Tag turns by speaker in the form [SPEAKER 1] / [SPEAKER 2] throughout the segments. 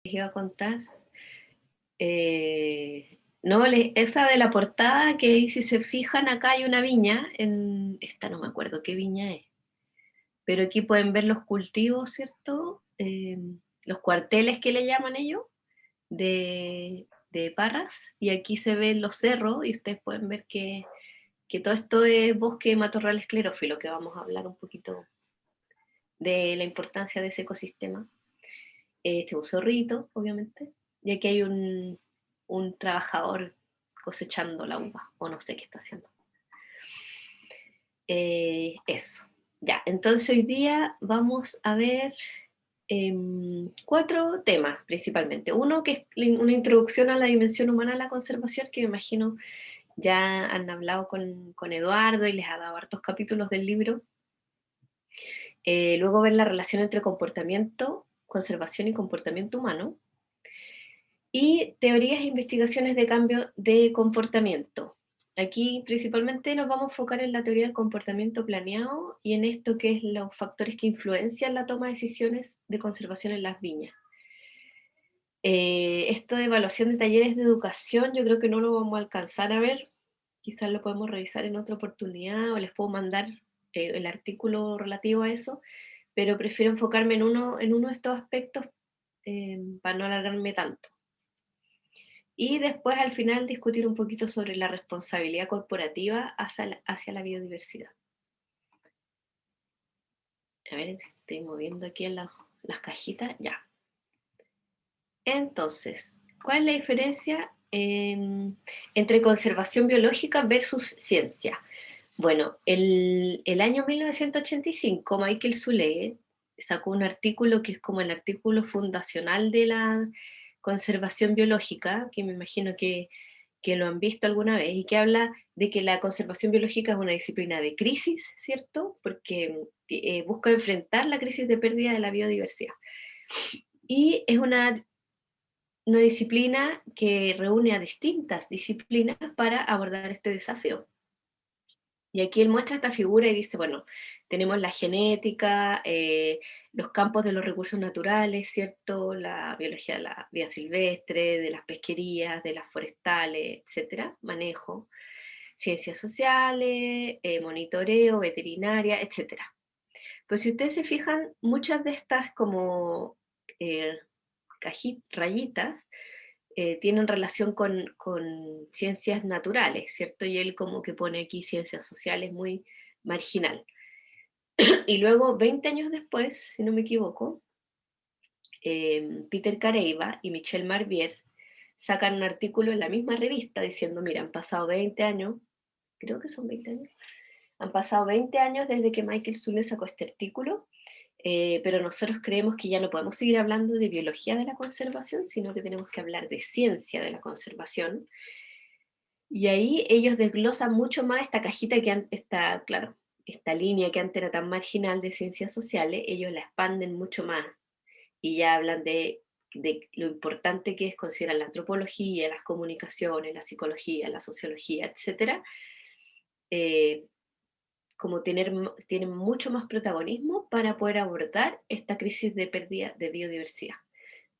[SPEAKER 1] Les iba a contar. No, esa de la portada, que ahí si se fijan acá hay una viña, esta no me acuerdo qué viña es, pero aquí pueden ver los cultivos, ¿cierto? Los cuarteles que le llaman ellos, de Parras, y aquí se ven los cerros, y ustedes pueden ver que todo esto es bosque de matorral esclerófilo, que vamos a hablar un poquito de la importancia de ese ecosistema. Este un zorrito, obviamente, y aquí hay un trabajador cosechando la uva, o no sé qué está haciendo. Eso. Ya, entonces hoy día vamos a ver 4 temas principalmente. Uno que es una introducción a la dimensión humana de la conservación, que me imagino ya han hablado con Eduardo y les ha dado hartos capítulos del libro. Luego ver la relación entre comportamiento, conservación y comportamiento humano. Y teorías e investigaciones de cambio de comportamiento. Aquí principalmente nos vamos a enfocar en la teoría del comportamiento planeado y en esto que es los factores que influencian la toma de decisiones de conservación en las viñas. Esto de evaluación de talleres de educación yo creo que no lo vamos a alcanzar a ver, quizás lo podemos revisar en otra oportunidad o les puedo mandar el artículo relativo a eso, pero prefiero enfocarme en uno de estos aspectos para no alargarme tanto. Y después al final discutir un poquito sobre la responsabilidad corporativa hacia la biodiversidad. A ver, estoy moviendo aquí en las cajitas, ya. Entonces, ¿cuál es la diferencia entre conservación biológica versus ciencia? Bueno, el año 1985, Michael Zuley sacó un artículo que es como el artículo fundacional de la conservación biológica, que me imagino que lo han visto alguna vez, y que habla de que la conservación biológica es una disciplina de crisis, ¿cierto? Porque busca enfrentar la crisis de pérdida de la biodiversidad. Y es una disciplina que reúne a distintas disciplinas para abordar este desafío. Y aquí él muestra esta figura y dice, bueno, tenemos la genética, los campos de los recursos naturales, ¿cierto? La biología de la vida silvestre, de las pesquerías, de las forestales, etcétera, manejo, ciencias sociales, monitoreo, veterinaria, etcétera. Pues si ustedes se fijan, muchas de estas como eh, rayitas tienen relación con ciencias naturales, ¿cierto? Y él como que pone aquí ciencias sociales muy marginal. Y luego, 20 años después, si no me equivoco, Peter Careiva y Michel Marbier sacan un artículo en la misma revista diciendo, mira, han pasado 20 años, creo que son 20 años, han pasado 20 años desde que Michael Zuley sacó este artículo, pero nosotros creemos que ya no podemos seguir hablando de biología de la conservación, sino que tenemos que hablar de ciencia de la conservación. Y ahí ellos desglosan mucho más esta cajita que está, claro, esta línea que antes era tan marginal de ciencias sociales, ellos la expanden mucho más y ya hablan de lo importante que es considerar la antropología, las comunicaciones, la psicología, la sociología, etcétera, eh, como tienen mucho más protagonismo para poder abordar esta crisis de pérdida de biodiversidad,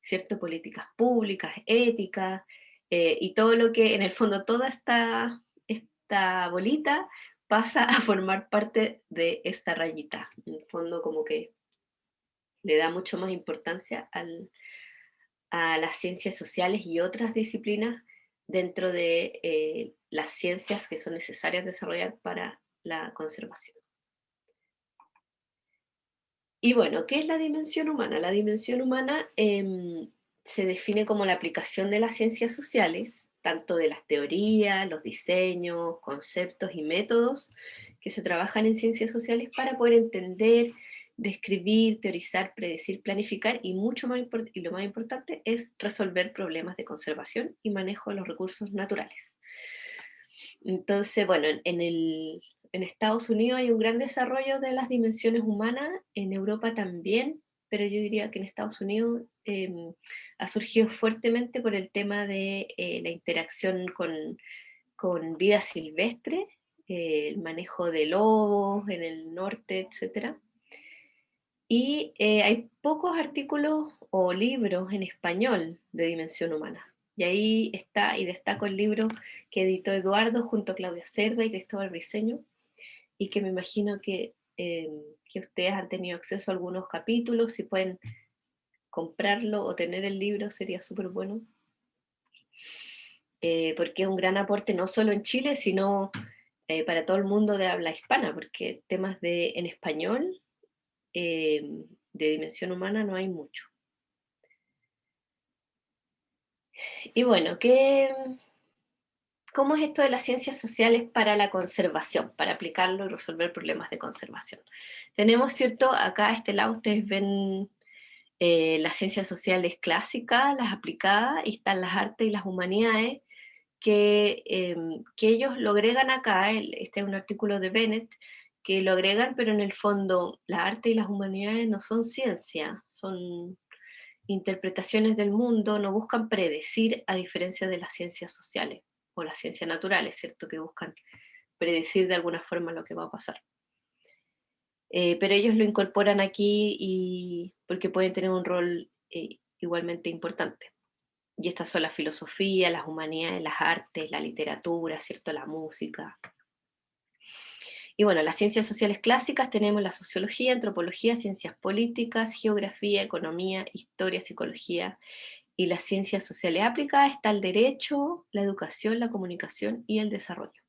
[SPEAKER 1] ¿cierto? Políticas públicas, éticas, y todo lo que, en el fondo, toda esta bolita pasa a formar parte de esta rayita. En el fondo, como que le da mucho más importancia a las ciencias sociales y otras disciplinas dentro de las ciencias que son necesarias desarrollar para la conservación. Y bueno, ¿qué es la dimensión humana? La dimensión humana se define como la aplicación de las ciencias sociales, tanto de las teorías, los diseños, conceptos y métodos que se trabajan en ciencias sociales para poder entender, describir, teorizar, predecir, planificar y y lo más importante es resolver problemas de conservación y manejo de los recursos naturales. Entonces, bueno, en Estados Unidos hay un gran desarrollo de las dimensiones humanas, en Europa también, pero yo diría que en Estados Unidos ha surgido fuertemente por el tema de la interacción con vida silvestre, el manejo de lobos en el norte, etcétera. Y hay pocos artículos o libros en español de Dimensión Humana. Y ahí está, y destaco el libro que editó Eduardo junto a Claudia Cerda y Cristóbal Briceño, y que me imagino que ustedes han tenido acceso a algunos capítulos, si pueden comprarlo o tener el libro sería súper bueno, porque es un gran aporte no solo en Chile, sino para todo el mundo de habla hispana, porque temas en español de Dimensión Humana no hay mucho. Y bueno, ¿cómo es esto de las ciencias sociales para la conservación, para aplicarlo y resolver problemas de conservación? Tenemos, ¿cierto? Acá a este lado ustedes ven las ciencias sociales clásicas, las aplicadas, y están las artes y las humanidades, que ellos lo agregan acá, este es un artículo de Bennett, que lo agregan, pero en el fondo las artes y las humanidades no son ciencia, son interpretaciones del mundo, no buscan predecir, a diferencia de las ciencias sociales o las ciencias naturales, ¿cierto? Que buscan predecir de alguna forma lo que va a pasar. Pero ellos lo incorporan aquí porque pueden tener un rol igualmente importante. Y estas son la filosofía, las humanidades, las artes, la literatura, ¿cierto? La música. Y bueno, las ciencias sociales clásicas tenemos la sociología, antropología, ciencias políticas, geografía, economía, historia, psicología. Y las ciencias sociales aplicadas está el derecho, la educación, la comunicación y el desarrollo.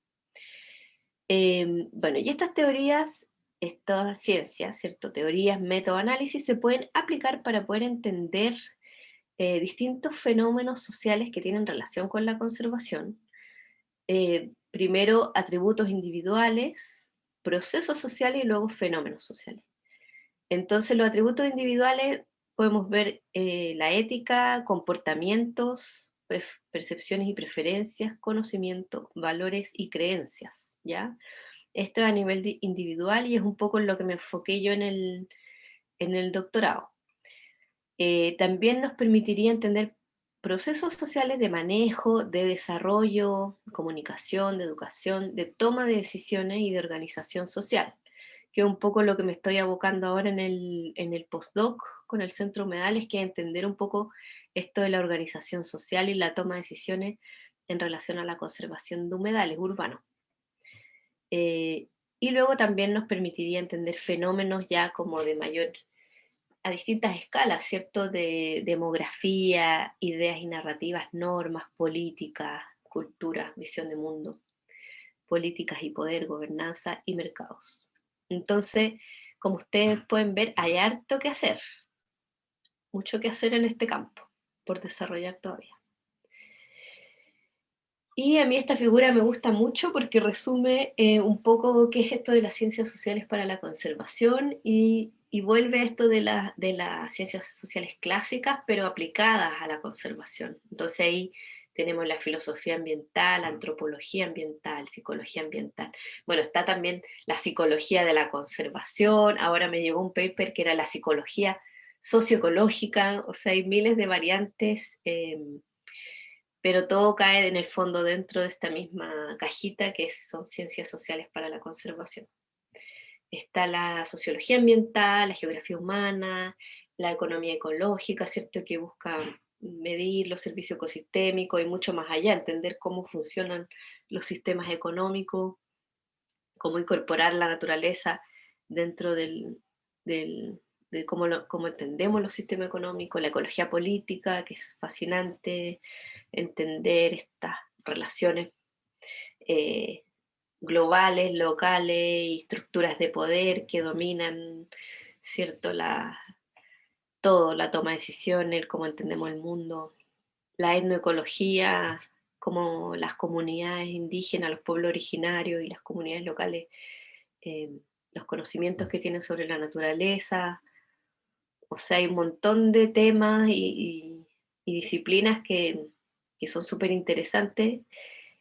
[SPEAKER 1] Bueno, y estas teorías, estas ciencias, ¿cierto? Teorías, método, análisis, se pueden aplicar para poder entender distintos fenómenos sociales que tienen relación con la conservación. Primero, atributos individuales, procesos sociales y luego fenómenos sociales. Entonces, los atributos individuales podemos ver la ética, comportamientos, percepciones y preferencias, conocimiento, valores y creencias, ¿ya? Esto es a nivel individual y es un poco en lo que me enfoqué yo en el doctorado. También nos permitiría entender procesos sociales de manejo, de desarrollo, comunicación, de educación, de toma de decisiones y de organización social, que es un poco lo que me estoy abocando ahora en el postdoc con el Centro Humedales, que es entender un poco esto de la organización social y la toma de decisiones en relación a la conservación de humedales urbanos. Y luego también nos permitiría entender fenómenos ya como de mayor, a distintas escalas, ¿cierto? De demografía, ideas y narrativas, normas, políticas, cultura, visión de mundo, políticas y poder, gobernanza y mercados. Entonces, como ustedes pueden ver, hay harto que hacer, mucho que hacer en este campo, por desarrollar todavía. Y a mí esta figura me gusta mucho porque resume un poco qué es esto de las ciencias sociales para la conservación y vuelve a esto de las ciencias sociales clásicas, pero aplicadas a la conservación. Entonces ahí tenemos la filosofía ambiental, antropología ambiental, psicología ambiental. Bueno, está también la psicología de la conservación. Ahora me llegó un paper que era la psicología socioecológica. O sea, hay miles de variantes. Pero todo cae en el fondo dentro de esta misma cajita que son ciencias sociales para la conservación. Está la sociología ambiental, la geografía humana, la economía ecológica, ¿cierto? Que busca medir los servicios ecosistémicos y mucho más allá, entender cómo funcionan los sistemas económicos, cómo incorporar la naturaleza dentro de cómo entendemos los sistemas económicos, la ecología política, que es fascinante, entender estas relaciones eh, globales, locales y estructuras de poder que dominan, ¿cierto? Todo, la toma de decisiones, cómo entendemos el mundo, la etnoecología, cómo las comunidades indígenas, los pueblos originarios y las comunidades locales, eh, los conocimientos que tienen sobre la naturaleza. O sea, hay un montón de temas y disciplinas que son súper interesantes.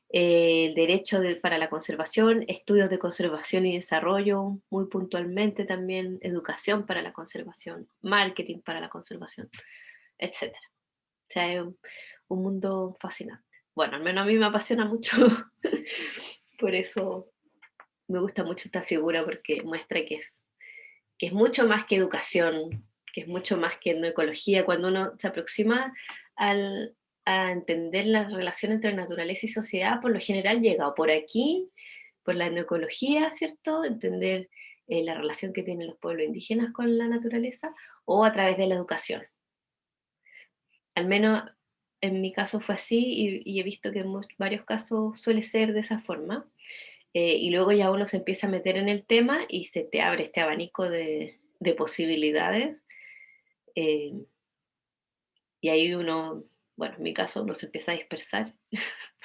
[SPEAKER 1] El derecho para la conservación, estudios de conservación y desarrollo, muy puntualmente también, educación para la conservación, marketing para la conservación, etc. O sea, es un mundo fascinante. Bueno, al menos a mí me apasiona mucho, por eso me gusta mucho esta figura, porque muestra que es mucho más que educación que es mucho más que etnoecología. Cuando uno se aproxima a entender la relación entre naturaleza y sociedad, por lo general llega o por aquí, por la etnoecología, ¿cierto? Entender la relación que tienen los pueblos indígenas con la naturaleza, o a través de la educación. Al menos en mi caso fue así y he visto que en varios casos suele ser de esa forma. Y luego ya uno se empieza a meter en el tema y se te abre este abanico de posibilidades. eh, y ahí uno, bueno, en mi caso uno se empieza a dispersar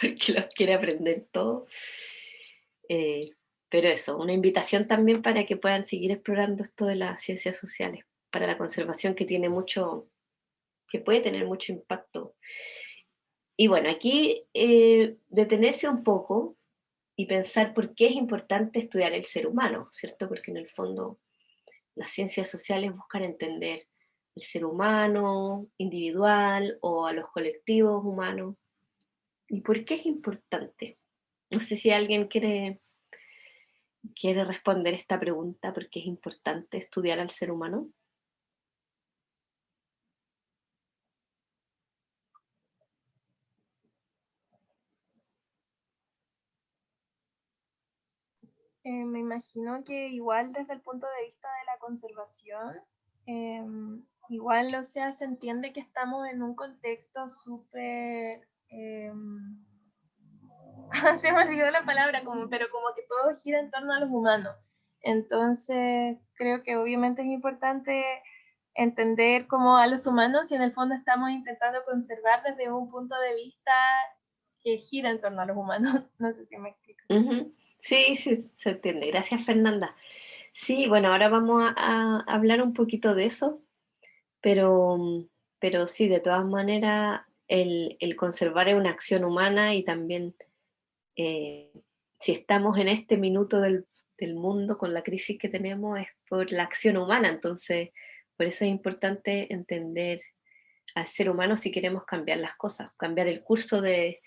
[SPEAKER 1] porque los quiere aprender todo. Eh, pero eso, una invitación también para que puedan seguir explorando esto de las ciencias sociales, para la conservación que tiene mucho, que puede tener mucho impacto. Y bueno, aquí detenerse un poco y pensar por qué es importante estudiar el ser humano, ¿cierto? Porque en el fondo las ciencias sociales buscan entender el ser humano individual o a los colectivos humanos. ¿Y por qué es importante? No sé si alguien quiere responder esta pregunta, ¿por qué es importante estudiar al ser humano?
[SPEAKER 2] Me imagino que igual desde el punto de vista de la conservación, igual, o sea, se entiende que estamos en un contexto súper, se me olvidó la palabra, como, pero como que todo gira en torno a los humanos. Entonces, creo que obviamente es importante entender cómo a los humanos y en el fondo estamos intentando conservar desde un punto de vista que gira en torno a los humanos. No sé si me explico.
[SPEAKER 1] Ujú. Sí, sí, se entiende. Gracias, Fernanda. Sí, bueno, ahora vamos a hablar un poquito de eso, pero, pero sí, de todas maneras, el conservar es una acción humana y también eh, si estamos en este minuto del mundo con la crisis que tenemos es por la acción humana, entonces por eso es importante entender al ser humano si queremos cambiar las cosas, cambiar el curso de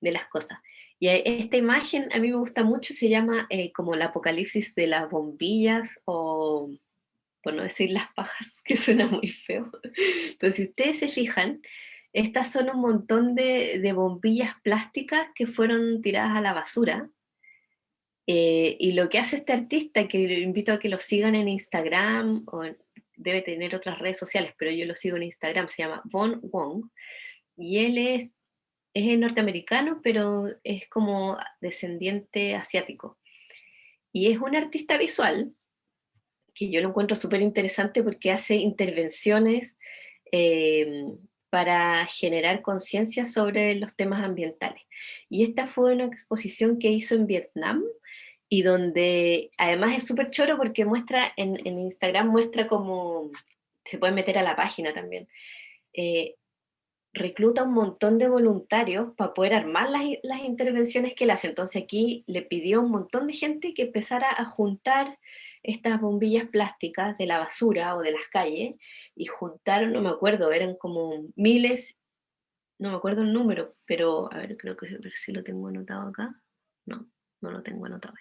[SPEAKER 1] las cosas. Y esta imagen a mí me gusta mucho, se llama como el apocalipsis de las bombillas o, por no decir las pajas, que suena muy feo. Pero si ustedes se fijan, estas son un montón de bombillas plásticas que fueron tiradas a la basura. Y lo que hace este artista, que lo invito a que lo sigan en Instagram, debe tener otras redes sociales, pero yo lo sigo en Instagram, se llama Von Wong, y él es norteamericano, pero es como descendiente asiático. Y es un artista visual que yo lo encuentro súper interesante porque hace intervenciones eh, para generar conciencia sobre los temas ambientales. Y esta fue una exposición que hizo en Vietnam y donde además es súper choro porque muestra en Instagram, muestra como, se puede meter a la página también, eh, recluta un montón de voluntarios para poder armar las intervenciones que él hace. Entonces aquí le pidió a un montón de gente que empezara a juntar estas bombillas plásticas de la basura o de las calles y juntaron, no me acuerdo, eran como miles, no me acuerdo el número, pero a ver, creo que a ver si lo tengo anotado acá. No, no lo tengo anotado.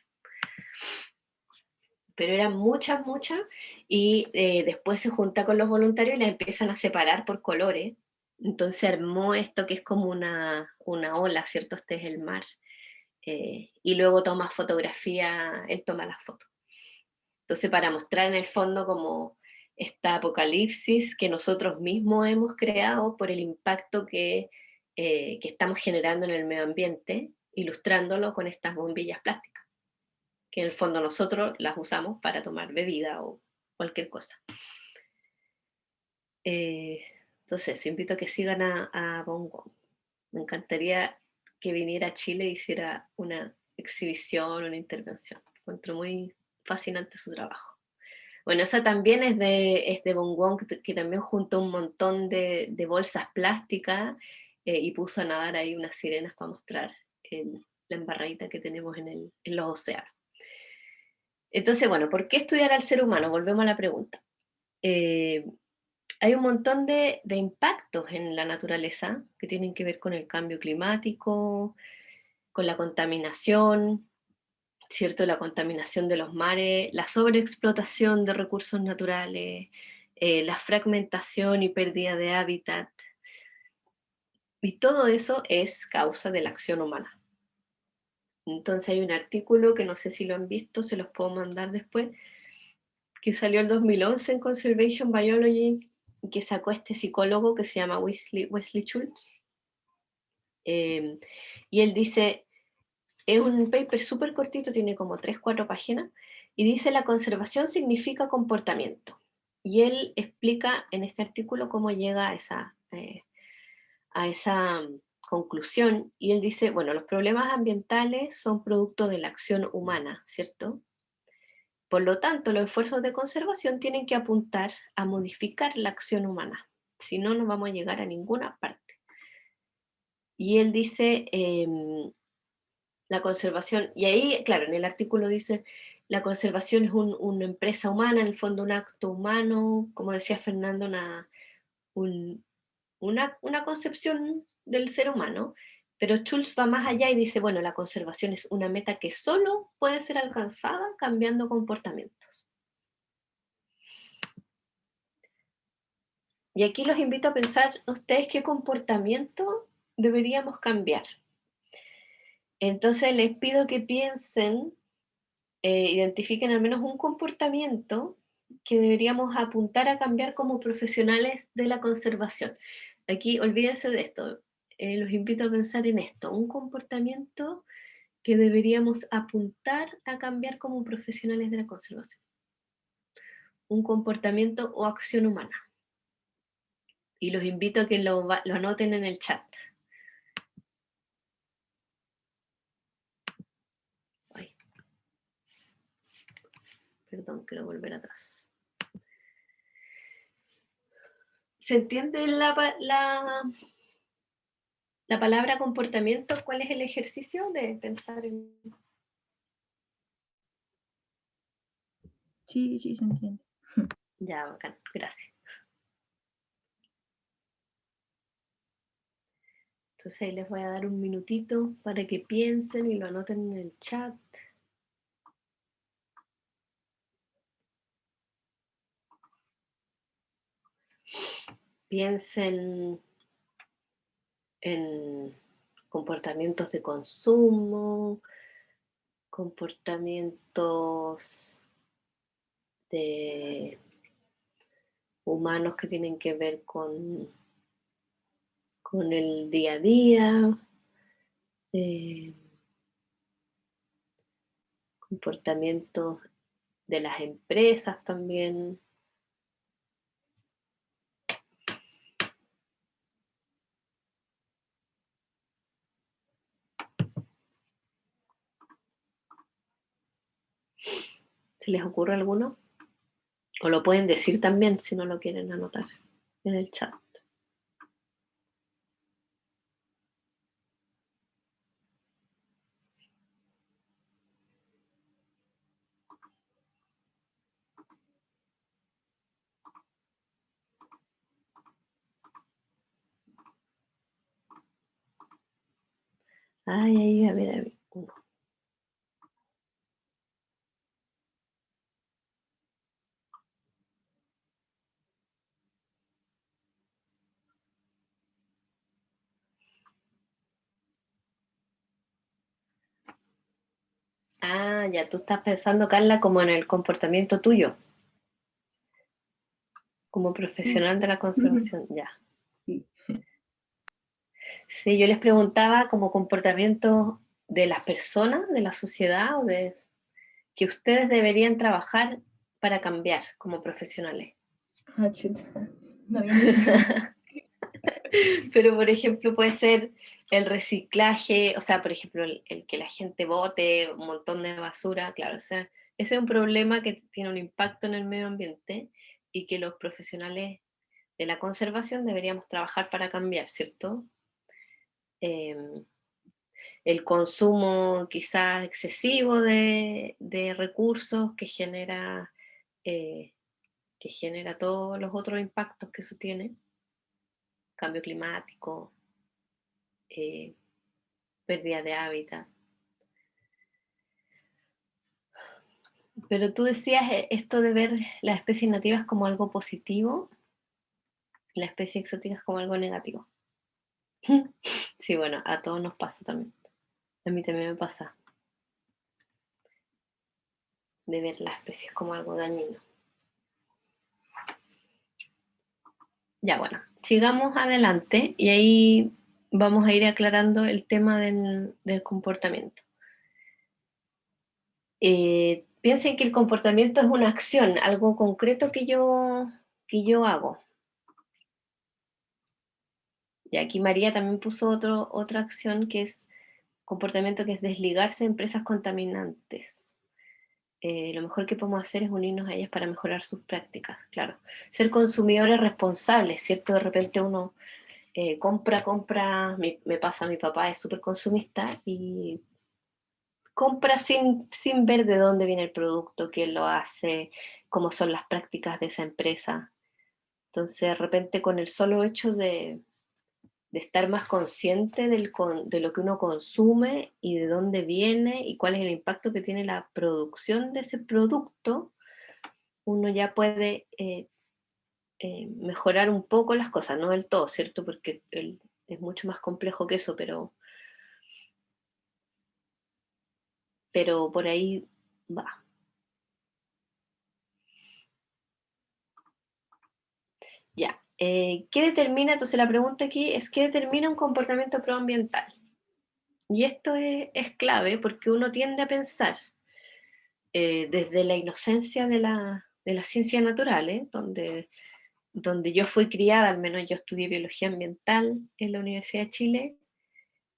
[SPEAKER 1] Pero eran muchas, muchas, y después se junta con los voluntarios y las empiezan a separar por colores. Entonces armó esto que es como una ola, ¿cierto? Este es el mar. Y luego toma fotografía, él toma las fotos. Entonces para mostrar en el fondo como esta apocalipsis que nosotros mismos hemos creado por el impacto que estamos generando en el medio ambiente, ilustrándolo con estas bombillas plásticas que en el fondo nosotros las usamos para tomar bebida o cualquier cosa. Eh, entonces, invito a que sigan a Bongo. Me encantaría que viniera a Chile e hiciera una exhibición, una intervención. Encuentro muy fascinante su trabajo. Bueno, esa también es de Bongo, que también juntó un montón de bolsas plásticas y puso a nadar ahí unas sirenas para mostrar la embarradita que tenemos en los océanos. Entonces, bueno, ¿por qué estudiar al ser humano? Volvemos a la pregunta. Eh, Hay un montón de impactos en la naturaleza que tienen que ver con el cambio climático, con la contaminación, ¿cierto? La contaminación de los mares, la sobreexplotación de recursos naturales, la fragmentación y pérdida de hábitat. Y todo eso es causa de la acción humana. Entonces hay un artículo que no sé si lo han visto, se los puedo mandar después, que salió el 2011 en Conservation Biology, que sacó este psicólogo que se llama Wesley Schultz. Y él dice, es un paper súper cortito, tiene como 3-4 páginas, y dice la conservación significa comportamiento. Y él explica en este artículo cómo llega a esa conclusión, y él dice, bueno, los problemas ambientales son producto de la acción humana, ¿cierto? Por lo tanto, los esfuerzos de conservación tienen que apuntar a modificar la acción humana, si no, no vamos a llegar a ninguna parte. Y él dice, la conservación, y ahí, claro, en el artículo dice, la conservación es una empresa humana, en el fondo un acto humano, como decía Fernando, una concepción del ser humano, pero Schultz va más allá y dice, bueno, la conservación es una meta que solo puede ser alcanzada cambiando comportamientos. Y aquí los invito a pensar ustedes qué comportamiento deberíamos cambiar. Entonces les pido que piensen, identifiquen al menos un comportamiento que deberíamos apuntar a cambiar como profesionales de la conservación. Aquí olvídense de esto, los invito a pensar en esto, un comportamiento que deberíamos apuntar a cambiar como profesionales de la conservación. Un comportamiento o acción humana. Y los invito a que lo anoten en el chat. Ay, perdón, quiero volver atrás. ¿Se entiende la palabra comportamiento? ¿Cuál es el ejercicio de pensar en...?
[SPEAKER 3] Sí, sí, se entiende.
[SPEAKER 1] Ya, bacán, gracias. Entonces ahí les voy a dar un minutito para que piensen y lo anoten en el chat. Piensen en comportamientos de consumo, comportamientos de humanos que tienen que ver con el día a día, comportamientos de las empresas también. ¿Se les ocurre alguno? O lo pueden decir también si no lo quieren anotar en el chat. Ay, a ver, uno. Ah, ya tú estás pensando, Carla, como en el comportamiento tuyo, como profesional de la conservación, ya.
[SPEAKER 3] Sí.
[SPEAKER 1] Sí, yo les preguntaba como comportamiento de las personas, de la sociedad, o de que ustedes deberían trabajar para cambiar como profesionales.
[SPEAKER 3] Ah, chuta. No había entendido.
[SPEAKER 1] Pero, por ejemplo, puede ser el reciclaje, o sea, por ejemplo, el que la gente bote un montón de basura, claro, o sea, ese es un problema que tiene un impacto en el medio ambiente y que los profesionales de la conservación deberíamos trabajar para cambiar, ¿cierto? El consumo quizás excesivo de recursos eh, que genera todos los otros impactos que eso tiene, cambio climático, eh, pérdida de hábitat. Pero tú decías esto de ver las especies nativas como algo positivo, y las especies exóticas como algo negativo. Sí, bueno, a todos nos pasa también. A mí también me pasa de ver las especies como algo dañino. Ya, bueno, sigamos adelante y ahí vamos a ir aclarando el tema del comportamiento. Piensen que el comportamiento es una acción, algo concreto que yo hago. Y aquí María también puso otra acción que es comportamiento, que es desligarse de empresas contaminantes. Lo mejor que podemos hacer es unirnos a ellas para mejorar sus prácticas, claro. Ser consumidores responsables, ¿cierto? De repente uno compra, me pasa, mi papá es súper consumista y compra sin ver de dónde viene el producto, quién lo hace, cómo son las prácticas de esa empresa. Entonces, de repente, con el solo hecho de estar más consciente de lo que uno consume y de dónde viene y cuál es el impacto que tiene la producción de ese producto, uno ya puede mejorar un poco las cosas, no del todo, ¿cierto? Porque es mucho más complejo que eso, pero por ahí va. Ya. ¿Qué determina? Entonces la pregunta aquí es, ¿qué determina un comportamiento proambiental? Y esto es clave porque uno tiende a pensar desde la inocencia de las ciencias naturales, donde yo fui criada, al menos yo estudié biología ambiental en la Universidad de Chile,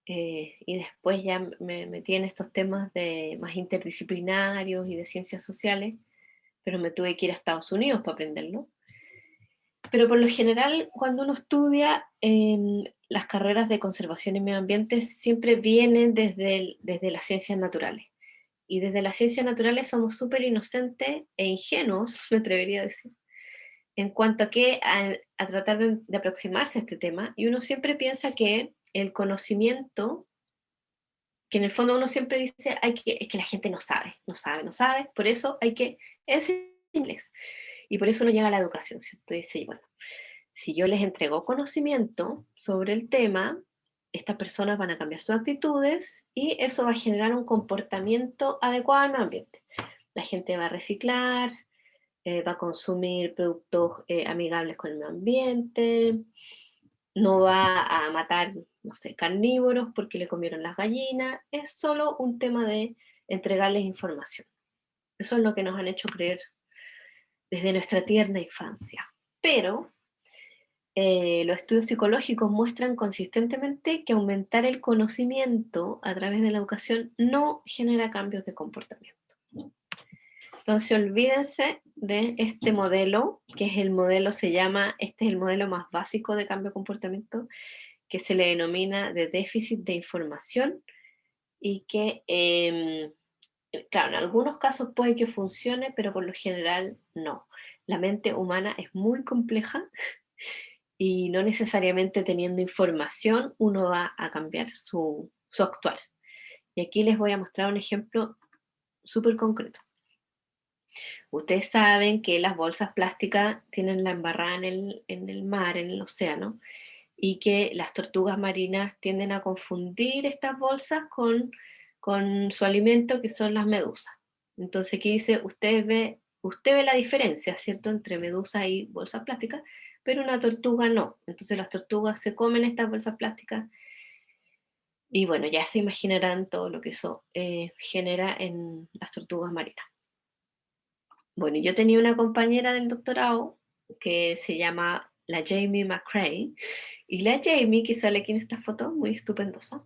[SPEAKER 1] y después ya me metí en estos temas más interdisciplinarios y de ciencias sociales, pero me tuve que ir a Estados Unidos para aprenderlo. Pero por lo general, cuando uno estudia las carreras de conservación y medio ambiente, siempre vienen desde las ciencias naturales. Y desde las ciencias naturales somos súper inocentes e ingenuos, me atrevería a decir, en cuanto a tratar de aproximarse a este tema. Y uno siempre piensa que el conocimiento, que en el fondo uno siempre dice, es que la gente no sabe, no sabe, no sabe, por eso hay que enseñarles. Y por eso uno llega a la educación, ¿cierto? Dice, bueno, si yo les entrego conocimiento sobre el tema, estas personas van a cambiar sus actitudes y eso va a generar un comportamiento adecuado al medio ambiente. La gente va a reciclar, va a consumir productos amigables con el medio ambiente, no va a matar, no sé, carnívoros porque le comieron las gallinas. Es solo un tema de entregarles información. Eso es lo que nos han hecho creer desde nuestra tierna infancia. Pero los estudios psicológicos muestran consistentemente que aumentar el conocimiento a través de la educación no genera cambios de comportamiento. Entonces, olvídense de este modelo, que es el modelo, este es el modelo más básico de cambio de comportamiento, que se le denomina de déficit de información y que, claro, en algunos casos puede que funcione, pero por lo general no. La mente humana es muy compleja y no necesariamente teniendo información uno va a cambiar su actuar. Y aquí les voy a mostrar un ejemplo súper concreto. Ustedes saben que las bolsas plásticas tienen la embarrada en el mar, en el océano, y que las tortugas marinas tienden a confundir estas bolsas con su alimento, que son las medusas. Entonces aquí dice, usted ve la diferencia, ¿cierto?, entre medusas y bolsas plásticas, pero una tortuga no. Entonces las tortugas se comen estas bolsas plásticas y bueno, ya se imaginarán todo lo que eso genera en las tortugas marinas. Bueno, yo tenía una compañera del doctorado que se llama la Jamie McCrae, y la Jamie, que sale aquí en esta foto, muy estupendosa,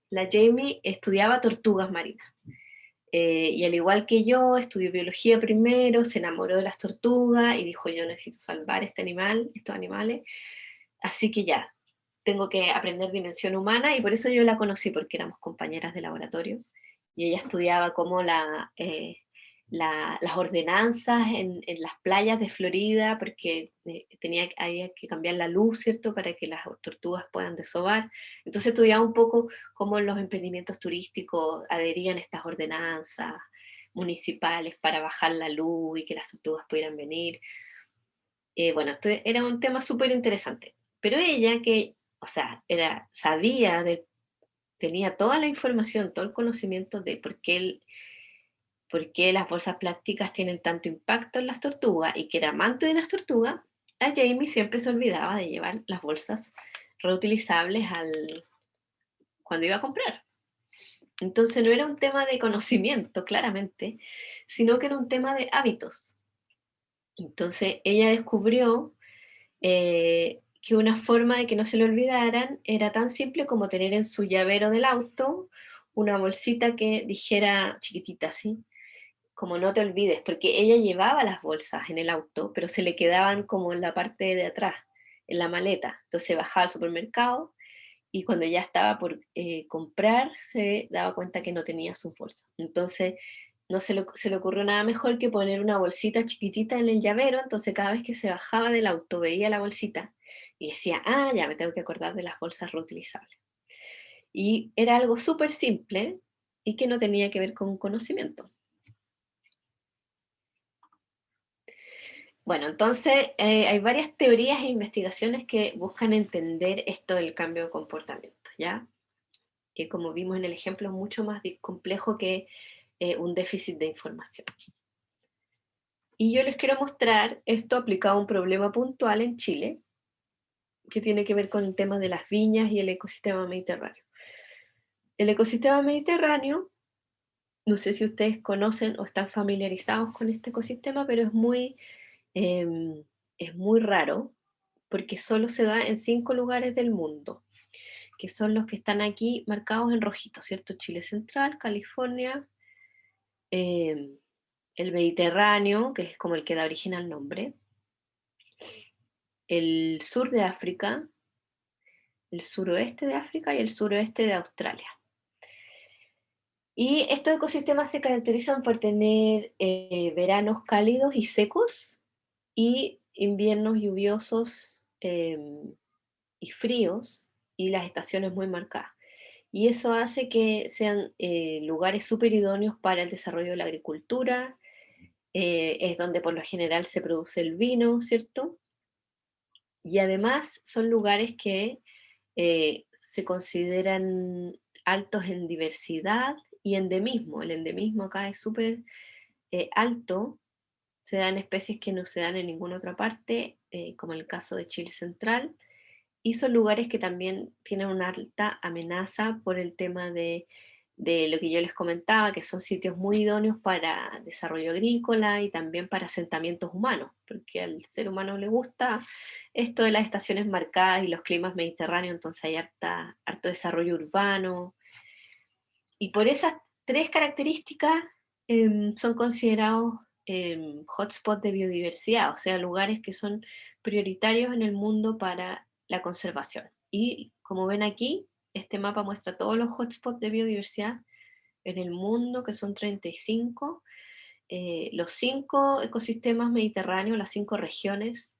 [SPEAKER 1] la Jamie estudiaba tortugas marinas. Y al igual que yo, estudió biología primero, se enamoró de las tortugas y dijo, yo necesito salvar este animal, estos animales, así que ya, tengo que aprender dimensión humana y por eso yo la conocí, porque éramos compañeras de laboratorio y ella estudiaba cómo las ordenanzas en las playas de Florida, porque había que cambiar la luz, ¿cierto?, para que las tortugas puedan desovar. Entonces estudiaba un poco cómo los emprendimientos turísticos adherían a estas ordenanzas, municipales para bajar la luz y que las tortugas pudieran venir. Bueno, esto era un tema súper interesante. Pero ella que, o sea, tenía toda la información, todo el conocimiento de por qué las bolsas plásticas tienen tanto impacto en las tortugas y que era amante de las tortugas, a Jamie siempre se olvidaba de llevar las bolsas reutilizables cuando iba a comprar. Entonces no era un tema de conocimiento, claramente, sino que era un tema de hábitos. Entonces ella descubrió que una forma de que no se le olvidaran era tan simple como tener en su llavero del auto una bolsita que dijera chiquitita, así, como no te olvides, porque ella llevaba las bolsas en el auto, pero se le quedaban como en la parte de atrás, en la maleta. Entonces bajaba al supermercado y cuando ya estaba por comprar, se daba cuenta que no tenía sus bolsas. Entonces no se le ocurrió nada mejor que poner una bolsita chiquitita en el llavero, entonces cada vez que se bajaba del auto veía la bolsita y decía, ah, ya me tengo que acordar de las bolsas reutilizables. Y era algo súper simple y que no tenía que ver con conocimiento. Bueno, entonces hay varias teorías e investigaciones que buscan entender esto del cambio de comportamiento, ¿ya? Que como vimos en el ejemplo es mucho más complejo que un déficit de información. Y yo les quiero mostrar esto aplicado a un problema puntual en Chile, que tiene que ver con el tema de las viñas y el ecosistema mediterráneo. El ecosistema mediterráneo, no sé si ustedes conocen o están familiarizados con este ecosistema, pero es muy raro porque solo se da en 5 lugares del mundo, que son los que están aquí marcados en rojito, ¿cierto? Chile Central, California, eh, el Mediterráneo, que es como el que da origen al nombre, el sur de África, el suroeste de África y el suroeste de Australia. Y estos ecosistemas se caracterizan por tener veranos cálidos y secos y inviernos lluviosos y fríos y las estaciones muy marcadas. Y eso hace que sean lugares súper idóneos para el desarrollo de la agricultura, es donde por lo general se produce el vino, ¿cierto? Y además son lugares que se consideran altos en diversidad y endemismo. El endemismo acá es súper alto, se dan especies que no se dan en ninguna otra parte, como el caso de Chile Central, y son lugares que también tienen una alta amenaza por el tema de lo que yo les comentaba, que son sitios muy idóneos para desarrollo agrícola y también para asentamientos humanos, porque al ser humano le gusta esto de las estaciones marcadas y los climas mediterráneos, entonces hay harto desarrollo urbano. Y por esas 3 características son considerados hotspots de biodiversidad, o sea, lugares que son prioritarios en el mundo para la conservación. Y como ven aquí, este mapa muestra todos los hotspots de biodiversidad en el mundo, que son 35. Los 5 ecosistemas mediterráneos, las 5 regiones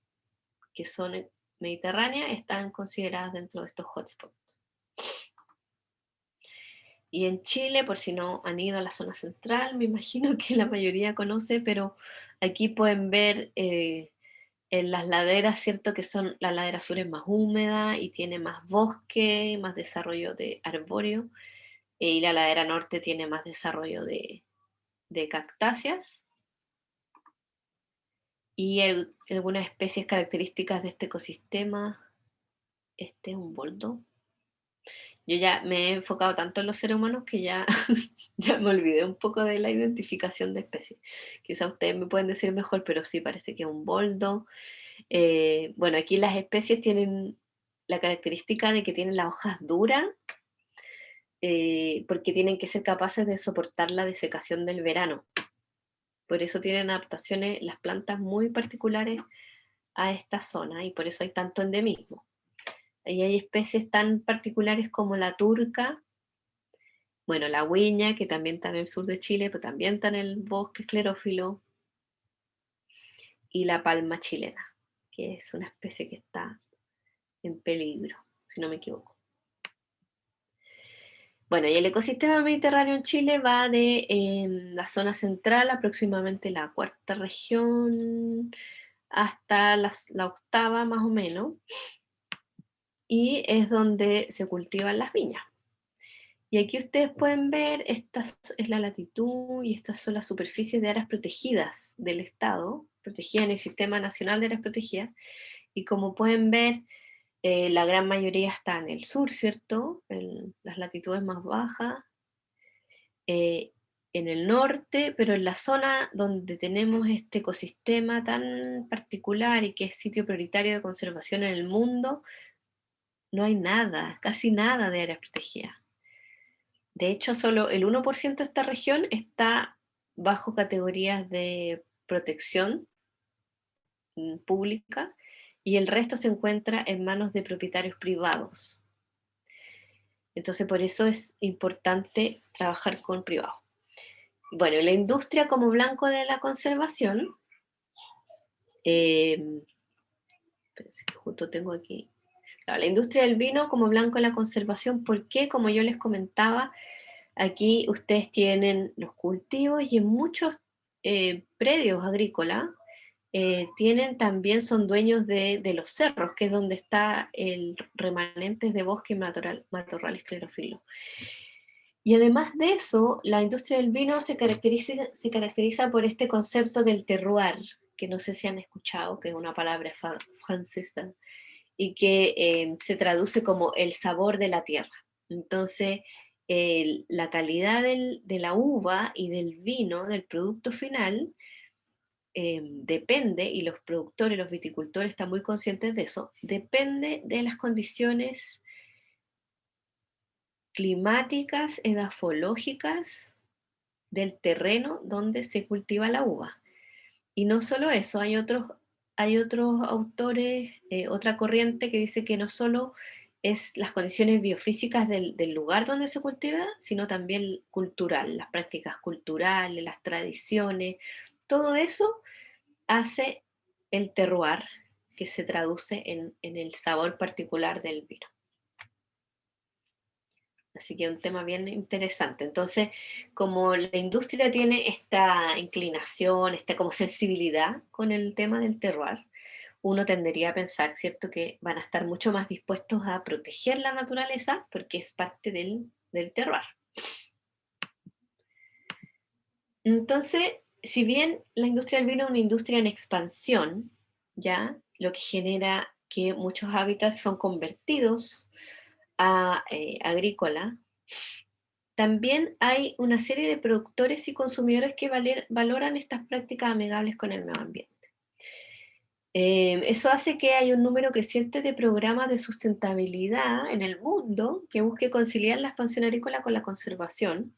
[SPEAKER 1] que son mediterráneas, están consideradas dentro de estos hotspots. Y en Chile, por si no han ido a la zona central, me imagino que la mayoría conoce, pero aquí pueden ver en las laderas, ¿cierto? Que son, la ladera sur es más húmeda y tiene más bosque, más desarrollo de arbóreo, y la ladera norte tiene más desarrollo de cactáceas. Y algunas especies características de este ecosistema, este es un boldo. Yo ya me he enfocado tanto en los seres humanos que ya, ya me olvidé un poco de la identificación de especies. Quizá ustedes me pueden decir mejor, pero sí, parece que es un boldo. Bueno, aquí las especies tienen la característica de que tienen las hojas duras, porque tienen que ser capaces de soportar la desecación del verano. Por eso tienen adaptaciones las plantas muy particulares a esta zona y por eso hay tanto endemismo. Y hay especies tan particulares como la turca, bueno, la huiña, que también está en el sur de Chile, pero también está en el bosque esclerófilo, y la palma chilena, que es una especie que está en peligro, si no me equivoco. Bueno, y el ecosistema mediterráneo en Chile va de la zona central, aproximadamente la cuarta región, hasta la octava más o menos, y es donde se cultivan las viñas. Y aquí ustedes pueden ver, esta es la latitud y estas son las superficies de áreas protegidas del Estado, protegidas en el Sistema Nacional de Áreas Protegidas, y como pueden ver, la gran mayoría está en el sur, ¿cierto? En las latitudes más bajas, en el norte, pero en la zona donde tenemos este ecosistema tan particular y que es sitio prioritario de conservación en el mundo, no hay nada, casi nada de áreas protegidas. De hecho, solo el 1% de esta región está bajo categorías de protección pública y el resto se encuentra en manos de propietarios privados. Entonces, por eso es importante trabajar con privados. Bueno, la industria como blanco de la conservación, pensé que justo tengo aquí, claro, la industria del vino como blanco de la conservación, porque como yo les comentaba, aquí ustedes tienen los cultivos y en muchos predios agrícolas tienen también, son dueños de los cerros, que es donde está el remanentes de bosque matorral esclerofilo. Y además de eso, la industria del vino se caracteriza por este concepto del terroir, que no sé si han escuchado, que es una palabra francesa, y que se traduce como el sabor de la tierra. Entonces, la calidad de la uva y del vino, del producto final, depende, y los productores, los viticultores están muy conscientes de eso, depende de las condiciones climáticas, edafológicas del terreno donde se cultiva la uva. Y no solo eso, hay otros autores, otra corriente que dice que no solo es las condiciones biofísicas del lugar donde se cultiva, sino también cultural, las prácticas culturales, las tradiciones, todo eso hace el terroir, que se traduce en el sabor particular del vino. Así que es un tema bien interesante. Entonces, como la industria tiene esta inclinación, esta como sensibilidad con el tema del terroir, uno tendería a pensar, ¿cierto?, que van a estar mucho más dispuestos a proteger la naturaleza porque es parte del terroir. Entonces, si bien la industria del vino es una industria en expansión, ¿ya? Lo que genera que muchos hábitats son convertidos a agrícola, también hay una serie de productores y consumidores que valoran estas prácticas amigables con el medio ambiente. Eso hace que haya un número creciente de programas de sustentabilidad en el mundo que busque conciliar la expansión agrícola con la conservación.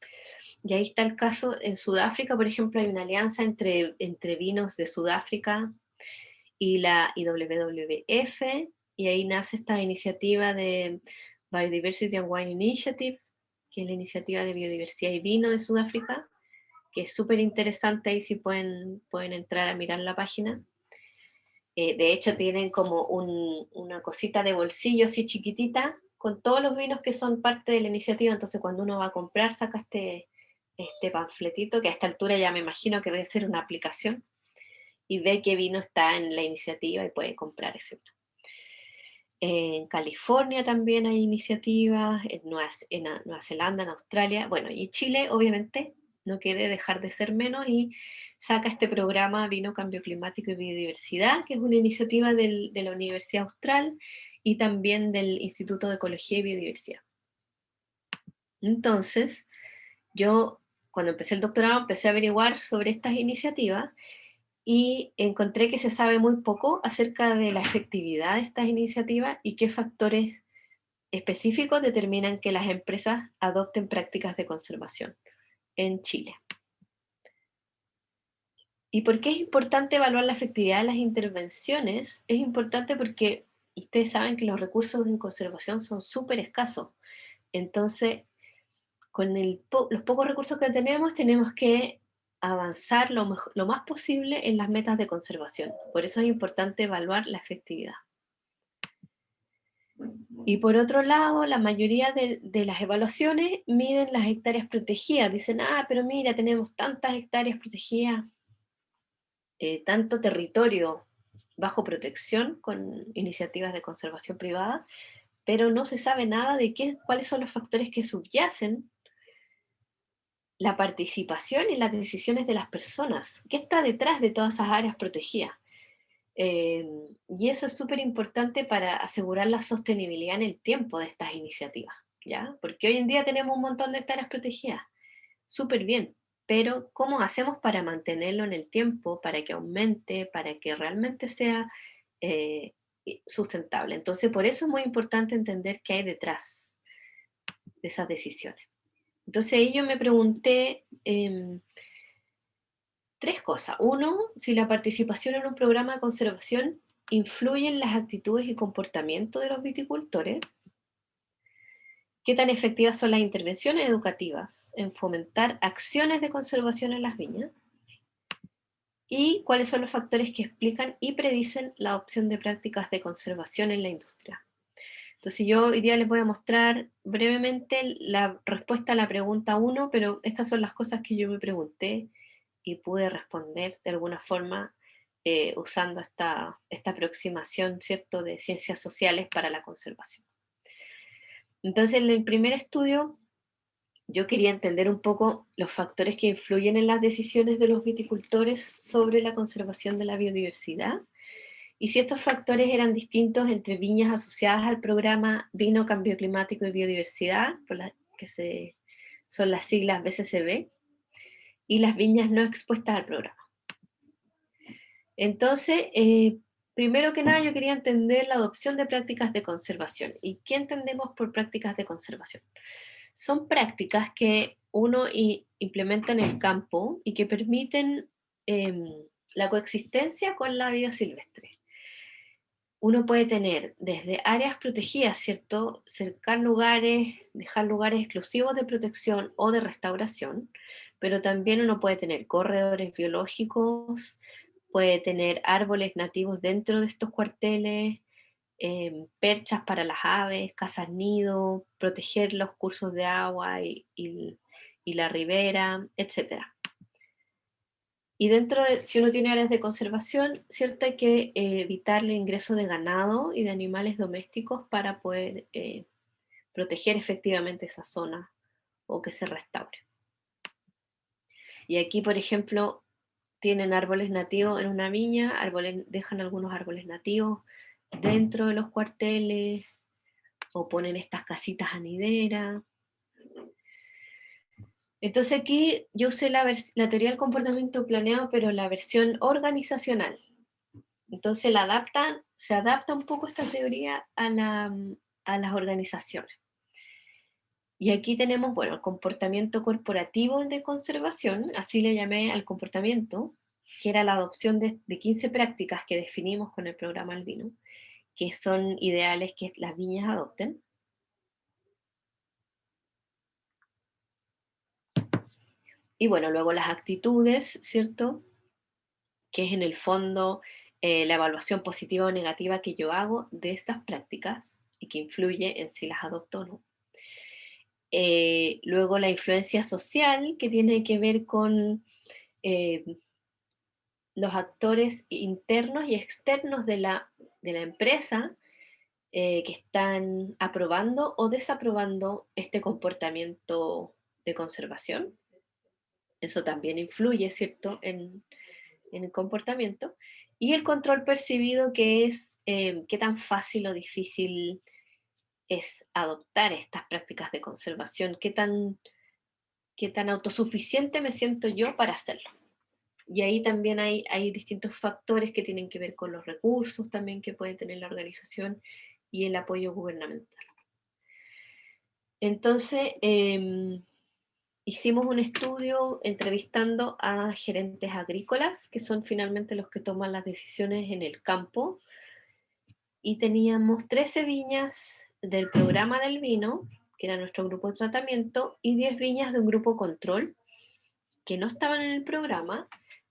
[SPEAKER 1] Y ahí está el caso en Sudáfrica, por ejemplo, hay una alianza entre vinos de Sudáfrica y la WWF, y ahí nace esta iniciativa de Biodiversity and Wine Initiative, que es la iniciativa de biodiversidad y vino de Sudáfrica, que es súper interesante, ahí sí pueden entrar a mirar la página. De hecho, tienen como una cosita de bolsillo así chiquitita, con todos los vinos que son parte de la iniciativa, entonces cuando uno va a comprar saca este panfletito, que a esta altura ya me imagino que debe ser una aplicación, y ve qué vino está en la iniciativa y puede comprar ese vino. En California también hay iniciativas, en Nueva Zelanda, en Australia, bueno, y Chile obviamente no quiere dejar de ser menos y saca este programa Vino, Cambio Climático y Biodiversidad, que es una iniciativa de la Universidad Austral y también del Instituto de Ecología y Biodiversidad. Entonces, yo cuando empecé el doctorado empecé a averiguar sobre estas iniciativas y encontré que se sabe muy poco acerca de la efectividad de estas iniciativas y qué factores específicos determinan que las empresas adopten prácticas de conservación en Chile. ¿Y por qué es importante evaluar la efectividad de las intervenciones? Es importante porque ustedes saben que los recursos en conservación son súper escasos. Entonces, con los pocos recursos que tenemos que avanzar lo más posible en las metas de conservación. Por eso es importante evaluar la efectividad. Y por otro lado, la mayoría de las evaluaciones miden las hectáreas protegidas. Dicen, ah, pero mira, tenemos tantas hectáreas protegidas, tanto territorio bajo protección con iniciativas de conservación privada, pero no se sabe nada de cuáles son los factores que subyacen la participación y las decisiones de las personas. ¿Qué está detrás de todas esas áreas protegidas? Y eso es súper importante para asegurar la sostenibilidad en el tiempo de estas iniciativas, ¿ya? Porque hoy en día tenemos un montón de hectáreas protegidas, súper bien, pero ¿cómo hacemos para mantenerlo en el tiempo, para que aumente, para que realmente sea eh, sustentable? Entonces, por eso es muy importante entender qué hay detrás de esas decisiones. Entonces ahí yo me pregunté tres cosas. Uno, si la participación en un programa de conservación influye en las actitudes y comportamientos de los viticultores. ¿Qué tan efectivas son las intervenciones educativas en fomentar acciones de conservación en las viñas? ¿Y cuáles son los factores que explican y predicen la adopción de prácticas de conservación en la industria? Entonces yo hoy día les voy a mostrar brevemente la respuesta a la pregunta 1, pero estas son las cosas que yo me pregunté y pude responder de alguna forma usando esta aproximación, ¿cierto?, de ciencias sociales para la conservación. Entonces, en el primer estudio, yo quería entender un poco los factores que influyen en las decisiones de los viticultores sobre la conservación de la biodiversidad y si estos factores eran distintos entre viñas asociadas al programa Vino, Cambio Climático y Biodiversidad, son las siglas BCCB, y las viñas no expuestas al programa. Entonces, primero que nada, yo quería entender la adopción de prácticas de conservación. ¿Y qué entendemos por prácticas de conservación? Son prácticas que uno implementa en el campo y que permiten la coexistencia con la vida silvestre. Uno puede tener desde áreas protegidas, ¿cierto? Cercar lugares, dejar lugares exclusivos de protección o de restauración, pero también uno puede tener corredores biológicos, puede tener árboles nativos dentro de estos cuarteles, perchas para las aves, casas nido, proteger los cursos de agua y la ribera, etc. Y si uno tiene áreas de conservación, ¿cierto? Hay que evitar el ingreso de ganado y de animales domésticos para poder proteger efectivamente esa zona o que se restaure. Y aquí, por ejemplo, tienen árboles nativos en una viña, dejan algunos árboles nativos dentro de los cuarteles o ponen estas casitas anideras. Entonces aquí yo usé la teoría del comportamiento planeado, pero la versión organizacional. Entonces se adapta un poco esta teoría a las organizaciones. Y aquí tenemos, bueno, el comportamiento corporativo de conservación, así le llamé al comportamiento, que era la adopción de 15 prácticas que definimos con el programa Albino, que son ideales que las viñas adopten. Y bueno, luego las actitudes, ¿cierto? Que es en el fondo la evaluación positiva o negativa que yo hago de estas prácticas y que influye en si las adopto o no. Luego la influencia social, que tiene que ver con los actores internos y externos de la empresa que están aprobando o desaprobando este comportamiento de conservación. Eso también influye, ¿cierto?, en el comportamiento. Y el control percibido, que es qué tan fácil o difícil es adoptar estas prácticas de conservación, qué tan autosuficiente me siento yo para hacerlo. Y ahí también hay distintos factores que tienen que ver con los recursos también que puede tener la organización y el apoyo gubernamental. Entonces, hicimos un estudio entrevistando a gerentes agrícolas, que son finalmente los que toman las decisiones en el campo, y teníamos 13 viñas del programa del vino, que era nuestro grupo de tratamiento, y 10 viñas de un grupo control, que no estaban en el programa,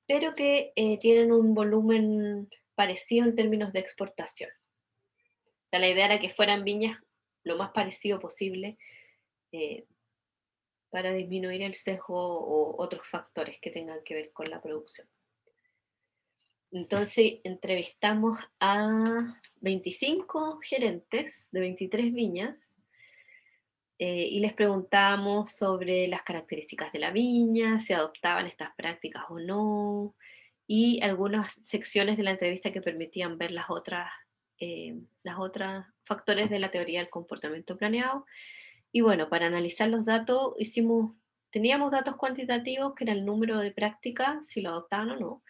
[SPEAKER 1] pero que tienen un volumen parecido en términos de exportación. O sea, la idea era que fueran viñas lo más parecido posible, para disminuir el sesgo o otros factores que tengan que ver con la producción. Entonces entrevistamos a 25 gerentes de 23 viñas, y les preguntamos sobre las características de la viña, si adoptaban estas prácticas o no, y algunas secciones de la entrevista que permitían ver las otras factores de la teoría del comportamiento planeado. Y bueno, para analizar los datos teníamos datos cuantitativos, que era el número de prácticas, si lo adoptaban o no,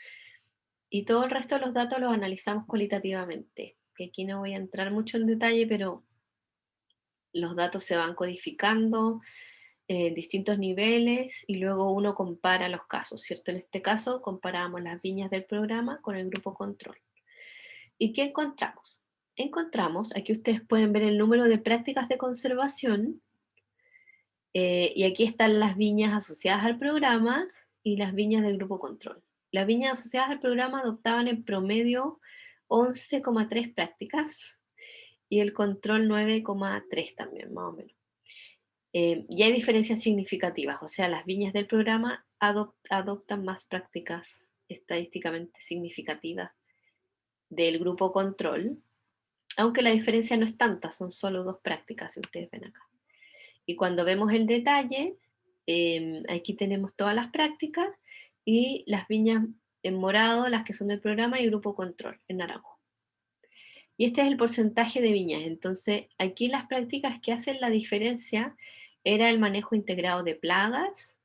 [SPEAKER 1] y todo el resto de los datos los analizamos cualitativamente, que aquí no voy a entrar mucho en detalle, pero los datos se van codificando en distintos niveles y luego uno compara los casos, ¿cierto? En este caso comparamos las viñas del programa con el grupo control. ¿Y qué encontramos? Encontramos, aquí ustedes pueden ver el número de prácticas de conservación, y aquí están las viñas asociadas al programa y las viñas del grupo control. Las viñas asociadas al programa adoptaban en promedio 11,3 prácticas y el control 9,3 también, más o menos. Y hay diferencias significativas, o sea, las viñas del programa adoptan más prácticas estadísticamente significativas del grupo control, aunque la diferencia no es tanta, son solo 2 prácticas, si ustedes ven acá. Y cuando vemos el detalle, aquí tenemos todas las prácticas y las viñas en morado, las que son del programa, y el grupo control en naranjo. Y este es el porcentaje de viñas. Entonces, aquí las prácticas que hacen la diferencia era el manejo integrado de plagas,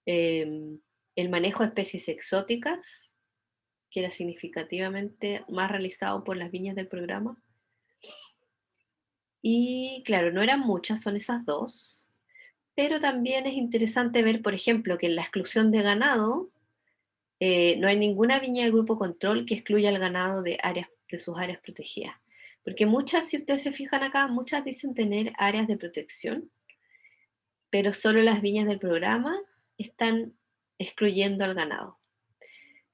[SPEAKER 1] el manejo de especies exóticas, que era significativamente más realizado por las viñas del programa. Y claro, no eran muchas, son esas 2, pero también es interesante ver, por ejemplo, que en la exclusión de ganado, no hay ninguna viña del grupo control que excluya al ganado de sus áreas protegidas. Porque muchas, si ustedes se fijan acá, muchas dicen tener áreas de protección, pero solo las viñas del programa están excluyendo al ganado.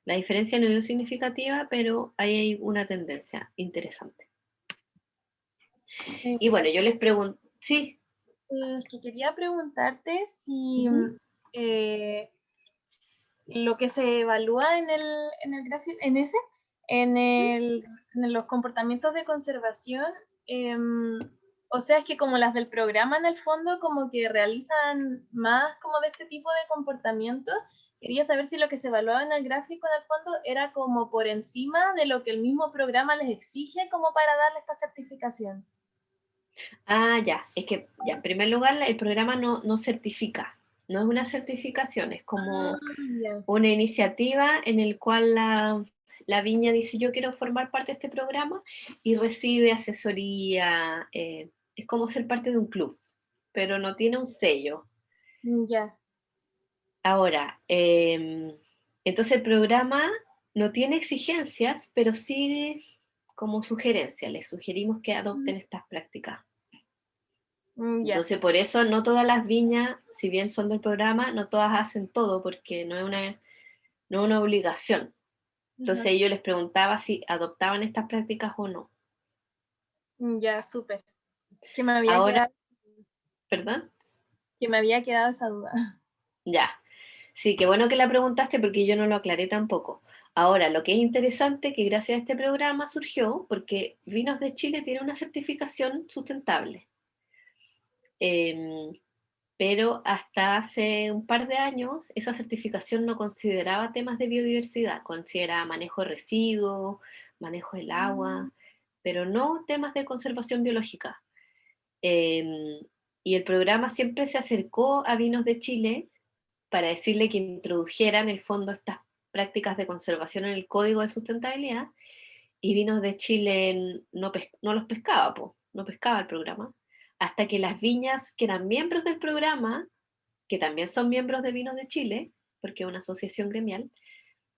[SPEAKER 1] La diferencia no es significativa, pero ahí hay una tendencia interesante. Y bueno, yo les pregunto, sí.
[SPEAKER 2] Que quería preguntarte si
[SPEAKER 1] Uh-huh.
[SPEAKER 2] lo que se evalúa en el gráfico, en los comportamientos de conservación, o sea, es que como las del programa en el fondo como que realizan más como de este tipo de comportamientos. Quería saber si lo que se evaluaba en el gráfico en el fondo era como por encima de lo que el mismo programa les exige como para darle esta certificación.
[SPEAKER 1] Ah, ya, es que ya, en primer lugar, el programa no certifica, no es una certificación, es como
[SPEAKER 2] Ya.
[SPEAKER 1] una iniciativa en el cual la viña dice: yo quiero formar parte de este programa, y recibe asesoría, es como ser parte de un club, pero no tiene un sello.
[SPEAKER 2] Ya.
[SPEAKER 1] Ahora, entonces el programa no tiene exigencias, pero sí como sugerencia, les sugerimos que adopten estas prácticas.
[SPEAKER 2] Ya.
[SPEAKER 1] Entonces, por eso no todas las viñas, si bien son del programa, no todas hacen todo, porque no es una obligación. Entonces yo les preguntaba si adoptaban estas prácticas o no.
[SPEAKER 2] Ya, súper. Que me había
[SPEAKER 1] Ahora,
[SPEAKER 2] quedado,
[SPEAKER 1] ¿perdón?
[SPEAKER 2] que me había quedado esa duda.
[SPEAKER 1] Ya. Sí, qué bueno que la preguntaste, porque yo no lo aclaré tampoco. Ahora, lo que es interesante, que gracias a este programa surgió porque Vinos de Chile tiene una certificación sustentable. Em, pero hasta hace un par de años esa certificación no consideraba temas de biodiversidad, consideraba manejo de residuos, manejo del agua, pero no temas de conservación biológica. Eh, y el programa siempre se acercó a Vinos de Chile para decirle que introdujeran en el fondo estas prácticas de conservación en el Código de Sustentabilidad, y Vinos de Chile no los pescaba, no pescaba el programa, hasta que las viñas que eran miembros del programa, que también son miembros de Vinos de Chile, porque es una asociación gremial,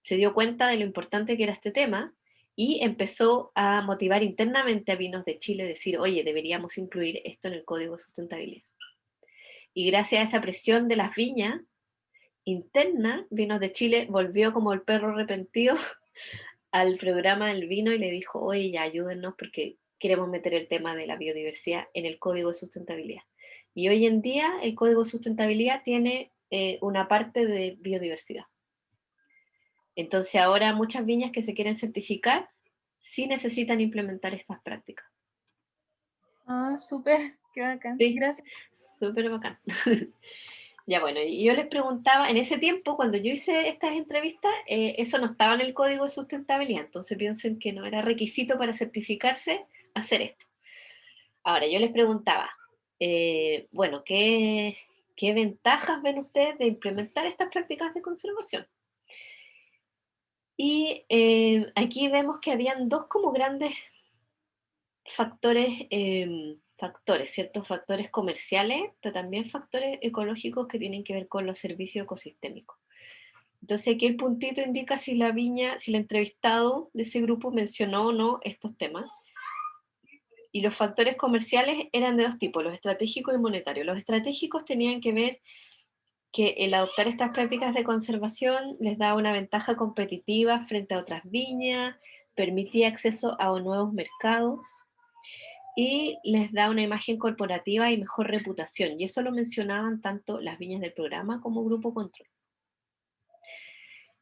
[SPEAKER 1] se dio cuenta de lo importante que era este tema y empezó a motivar internamente a Vinos de Chile, decir: oye, deberíamos incluir esto en el Código de Sustentabilidad. Y gracias a esa presión de las viñas interna, Vinos de Chile volvió como el perro arrepentido al programa del vino y le dijo: oye, ya ayúdennos, porque queremos meter el tema de la biodiversidad en el Código de Sustentabilidad. Y hoy en día el Código de Sustentabilidad tiene una parte de biodiversidad. Entonces ahora muchas viñas que se quieren certificar sí necesitan implementar estas prácticas.
[SPEAKER 2] Ah, súper, qué bacán.
[SPEAKER 1] Sí,
[SPEAKER 2] Gracias.
[SPEAKER 1] súper bacán. Ya bueno, y yo les preguntaba, en ese tiempo, cuando yo hice estas entrevistas, eso no estaba en el Código de Sustentabilidad, entonces piensen que no era requisito para certificarse hacer esto. Ahora, yo les preguntaba, bueno, ¿qué ventajas ven ustedes de implementar estas prácticas de conservación? Y aquí vemos que habían dos como grandes factores, ciertos factores comerciales, pero también factores ecológicos que tienen que ver con los servicios ecosistémicos. Entonces aquí el puntito indica si la viña, si el entrevistado de ese grupo mencionó o no estos temas. Y los factores comerciales eran de dos tipos, los estratégicos y monetarios. Los estratégicos tenían que ver que el adoptar estas prácticas de conservación les daba una ventaja competitiva frente a otras viñas, permitía acceso a nuevos mercados y les da una imagen corporativa y mejor reputación. Y eso lo mencionaban tanto las viñas del programa como Grupo Control.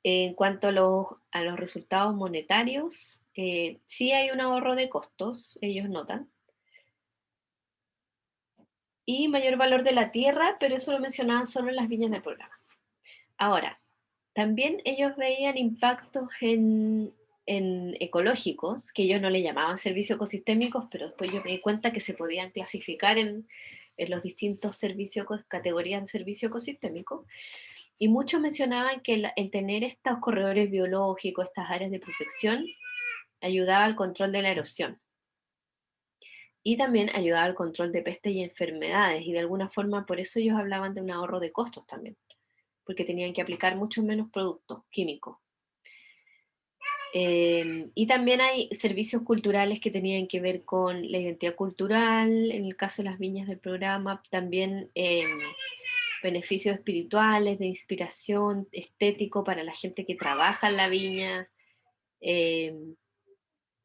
[SPEAKER 1] En cuanto a los resultados monetarios, sí hay un ahorro de costos, ellos notan, y mayor valor de la tierra, pero eso lo mencionaban solo en las viñas del programa. Ahora, también ellos veían impactos en ecológicos, que ellos no le llamaban servicios ecosistémicos, pero después yo me di cuenta que se podían clasificar en los distintos servicios, categorías de servicio ecosistémico, y muchos mencionaban que el tener estos corredores biológicos, estas áreas de protección, ayudaba al control de la erosión. Y también ayudaba al control de pestes y enfermedades, y de alguna forma por eso ellos hablaban de un ahorro de costos también, porque tenían que aplicar muchos menos productos químicos. Y también hay servicios culturales que tenían que ver con la identidad cultural, en el caso de las viñas del programa, también beneficios espirituales, de inspiración, estético para la gente que trabaja en la viña,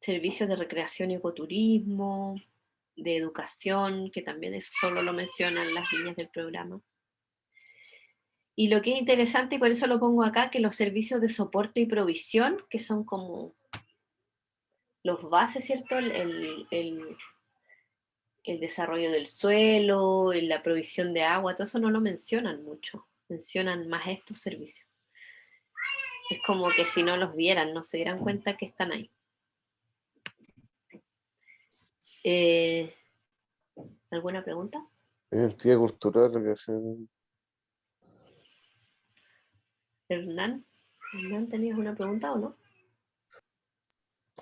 [SPEAKER 1] servicios de recreación y ecoturismo, de educación, que también eso solo lo mencionan las viñas del programa. Y lo que es interesante, y por eso lo pongo acá, que los servicios de soporte y provisión, que son como los bases, ¿cierto? El desarrollo del suelo, la provisión de agua, todo eso no lo mencionan mucho, mencionan más estos servicios. Es como que si no los vieran, no se dieran cuenta que están ahí. ¿Alguna pregunta?
[SPEAKER 4] Identidad cultural, recreación.
[SPEAKER 1] Hernán, ¿tenías una pregunta o no?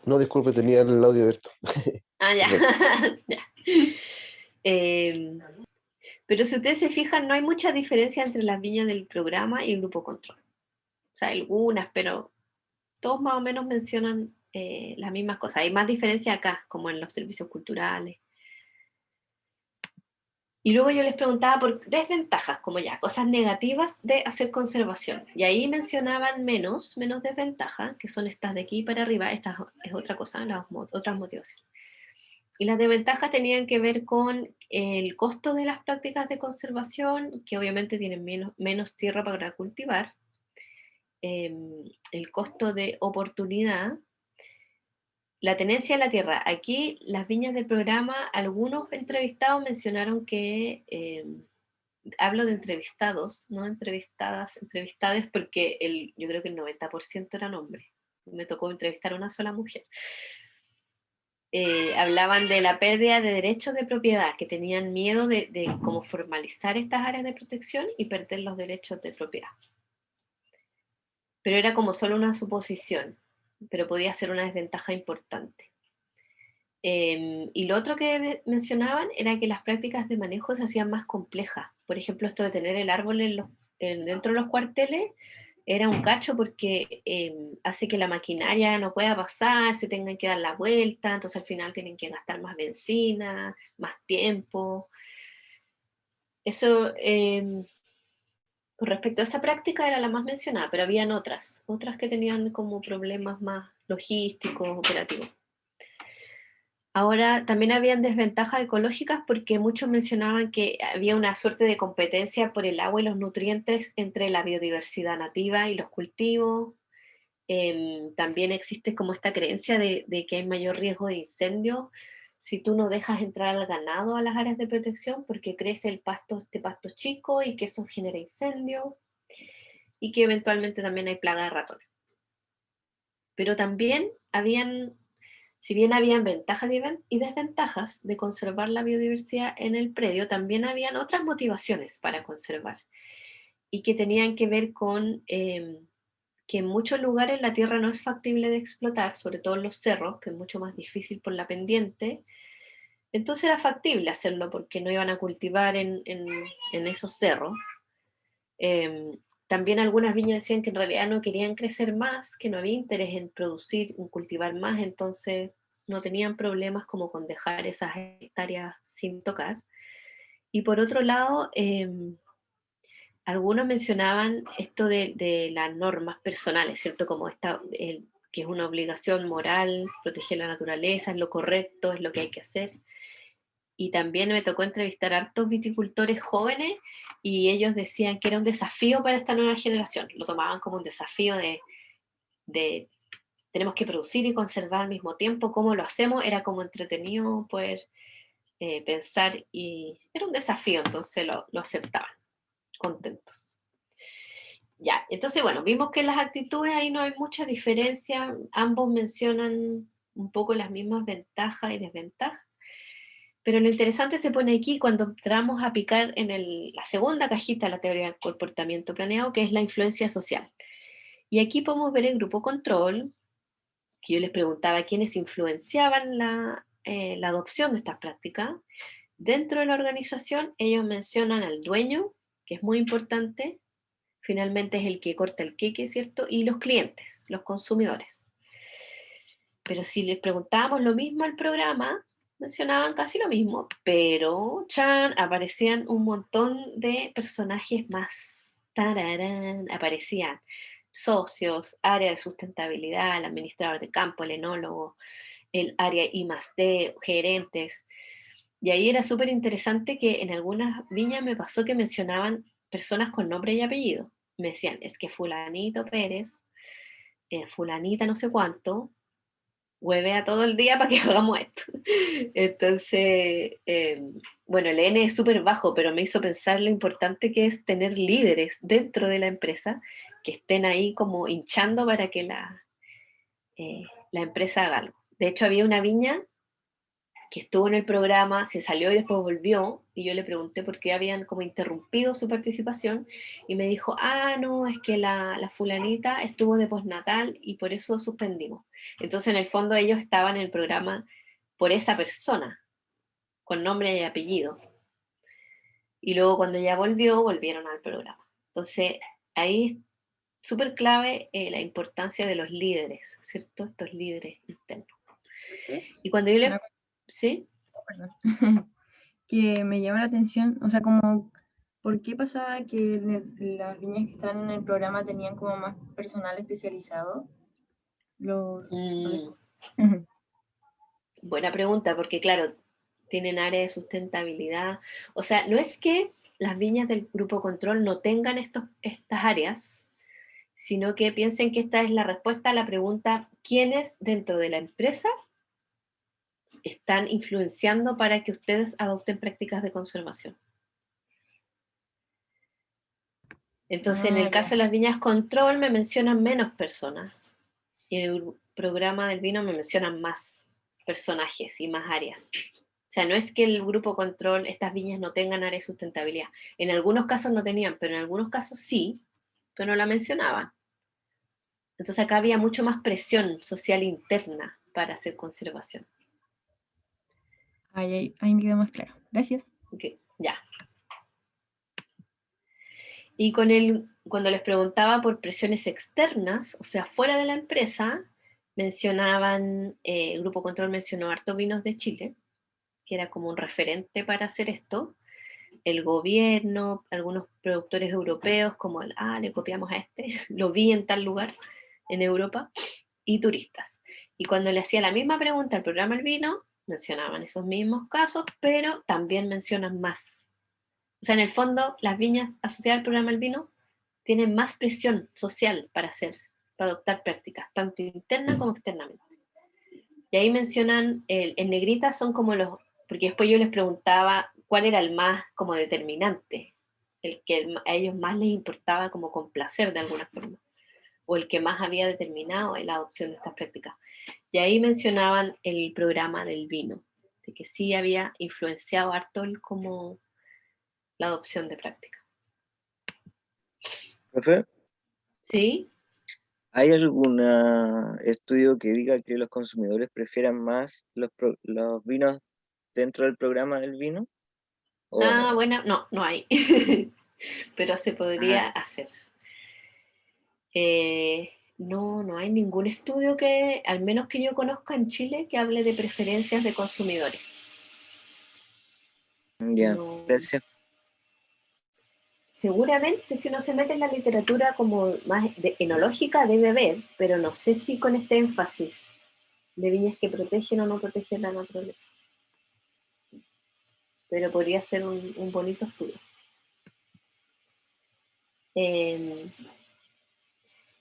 [SPEAKER 4] No, disculpe, tenía el audio abierto.
[SPEAKER 1] Ah, ya.
[SPEAKER 4] Perdón.
[SPEAKER 1] Ya. Pero si ustedes se fijan, no hay mucha diferencia entre las viñas del programa y el Grupo Control. O sea, algunas, pero todos más o menos mencionan las mismas cosas. Hay más diferencia acá, como en los servicios culturales. Y luego yo les preguntaba por desventajas, como ya, cosas negativas de hacer conservación. Y ahí mencionaban menos desventajas, que son estas de aquí para arriba. Esta es otra cosa, otras motivaciones. Y las desventajas tenían que ver con el costo de las prácticas de conservación, que obviamente tienen menos tierra para cultivar, el costo de oportunidad, la tenencia de la tierra. Aquí las viñas del programa, algunos entrevistados mencionaron que, hablo de entrevistados, no entrevistadas, entrevistades, porque yo creo que el 90% eran hombres. Me tocó entrevistar a una sola mujer. Hablaban de la pérdida de derechos de propiedad, que tenían miedo de cómo formalizar estas áreas de protección y perder los derechos de propiedad. Pero era como solo una suposición, pero podía ser una desventaja importante. Y lo otro que mencionaban era que las prácticas de manejo se hacían más complejas. Por ejemplo, esto de tener el árbol dentro de los cuarteles era un cacho porque hace que la maquinaria no pueda pasar, se tengan que dar la vuelta, entonces al final tienen que gastar más benzina, más tiempo. Eso, con respecto a esa práctica, era la más mencionada, pero habían otras que tenían como problemas más logísticos, operativos. Ahora, también habían desventajas ecológicas porque muchos mencionaban que había una suerte de competencia por el agua y los nutrientes entre la biodiversidad nativa y los cultivos. También existe como esta creencia de que hay mayor riesgo de incendio si tú no dejas entrar al ganado a las áreas de protección porque crece el pasto, este pasto chico y que eso genera incendio y que eventualmente también hay plaga de ratones. Pero también habían, si bien habían ventajas y desventajas de conservar la biodiversidad en el predio, también habían otras motivaciones para conservar y que tenían que ver con que en muchos lugares la tierra no es factible de explotar, sobre todo en los cerros, que es mucho más difícil por la pendiente. Entonces era factible hacerlo porque no iban a cultivar en esos cerros. También algunas viñas decían que en realidad no querían crecer más, que no había interés en producir, en cultivar más, entonces no tenían problemas como con dejar esas hectáreas sin tocar. Y por otro lado, algunos mencionaban esto de las normas personales, ¿cierto? Como esta, que es una obligación moral, proteger la naturaleza, es lo correcto, es lo que hay que hacer. Y también me tocó entrevistar a hartos viticultores jóvenes y ellos decían que era un desafío para esta nueva generación. Lo tomaban como un desafío de tenemos que producir y conservar al mismo tiempo. ¿Cómo lo hacemos? Era como entretenido poder pensar y era un desafío, entonces lo aceptaban, contentos. Ya, entonces bueno, vimos que en las actitudes ahí no hay mucha diferencia, ambos mencionan un poco las mismas ventajas y desventajas, pero lo interesante se pone aquí cuando entramos a picar en la segunda cajita de la teoría del comportamiento planeado, que es la influencia social. Y aquí podemos ver el grupo control, que yo les preguntaba quiénes influenciaban la adopción de estas prácticas. Dentro de la organización, ellos mencionan al dueño, que es muy importante, finalmente es el que corta el queque, ¿cierto? Y los clientes, los consumidores. Pero si les preguntábamos lo mismo al programa, mencionaban casi lo mismo, pero aparecían un montón de personajes más. Tararán, aparecían socios, área de sustentabilidad, el administrador de campo, el enólogo, el área I+D, gerentes. Y ahí era súper interesante que en algunas viñas me pasó que mencionaban personas con nombre y apellido. Me decían, es que fulanito Pérez, fulanita no sé cuánto, huevea todo el día para que hagamos esto. Entonces, bueno, el N es súper bajo, pero me hizo pensar lo importante que es tener líderes dentro de la empresa que estén ahí como hinchando para que la empresa haga algo. De hecho, había una viña que estuvo en el programa, se salió y después volvió, y yo le pregunté por qué habían como interrumpido su participación, y me dijo, no, es que la fulanita estuvo de postnatal y por eso suspendimos. Entonces, en el fondo, ellos estaban en el programa por esa persona, con nombre y apellido. Y luego, cuando ya volvió, volvieron al programa. Entonces, ahí es súper clave la importancia de los líderes, ¿cierto? Estos líderes internos.
[SPEAKER 3] ¿Sí?
[SPEAKER 1] Y cuando yo le... ¿Sí?
[SPEAKER 3] Perdón. Que me llama la atención, o sea, como, ¿por qué pasaba que las viñas que están en el programa tenían como más personal especializado? Los...
[SPEAKER 1] Mm,
[SPEAKER 3] Ujú.
[SPEAKER 1] buena pregunta, porque claro, tienen área de sustentabilidad. O sea, no es que las viñas del grupo control no tengan estas áreas, sino que piensen que esta es la respuesta a la pregunta, ¿quiénes dentro de la empresa están influenciando para que ustedes adopten prácticas de conservación? Entonces, en el
[SPEAKER 3] Ya.
[SPEAKER 1] caso de las viñas control me mencionan menos personas y en el programa del vino me mencionan más personajes y más áreas. O sea, no es que el grupo control, estas viñas no tengan área de sustentabilidad. En algunos casos no tenían, pero en algunos casos sí, pero no la mencionaban. Entonces acá había mucho más presión social interna para hacer conservación.
[SPEAKER 3] Ahí me quedó más claro. Gracias.
[SPEAKER 1] Okay, ya. Y cuando les preguntaba por presiones externas, o sea, fuera de la empresa, mencionaban, el Grupo Control mencionó harto Vinos de Chile, que era como un referente para hacer esto, el gobierno, algunos productores europeos, como le copiamos a este, lo vi en tal lugar en Europa, y turistas. Y cuando le hacía la misma pregunta al programa El Vino, mencionaban esos mismos casos, pero también mencionan más. O sea, en el fondo, las viñas asociadas al programa del vino tienen más presión social para adoptar prácticas, tanto interna como externamente. Y ahí mencionan, en negrita son como los, porque después yo les preguntaba cuál era el más como determinante, el que a ellos más les importaba como complacer de alguna forma, o el que más había determinado la adopción de estas prácticas. Y ahí mencionaban el programa del vino, de que sí había influenciado harto como la adopción de práctica.
[SPEAKER 5] Profe,
[SPEAKER 1] ¿Sí?
[SPEAKER 5] ¿hay algún estudio que diga que los consumidores prefieran más los vinos dentro del programa del vino? ¿O no?
[SPEAKER 1] Bueno, no hay, pero se podría
[SPEAKER 5] Ah,
[SPEAKER 1] hacer. No hay ningún estudio que, al menos que yo conozca en Chile, que hable de preferencias de consumidores.
[SPEAKER 5] ya,
[SPEAKER 1] No.
[SPEAKER 5] gracias.
[SPEAKER 1] Seguramente si uno se mete en la literatura como más enológica debe haber, pero no sé si con este énfasis de viñas que protegen o no protegen la naturaleza. Pero podría ser un bonito estudio.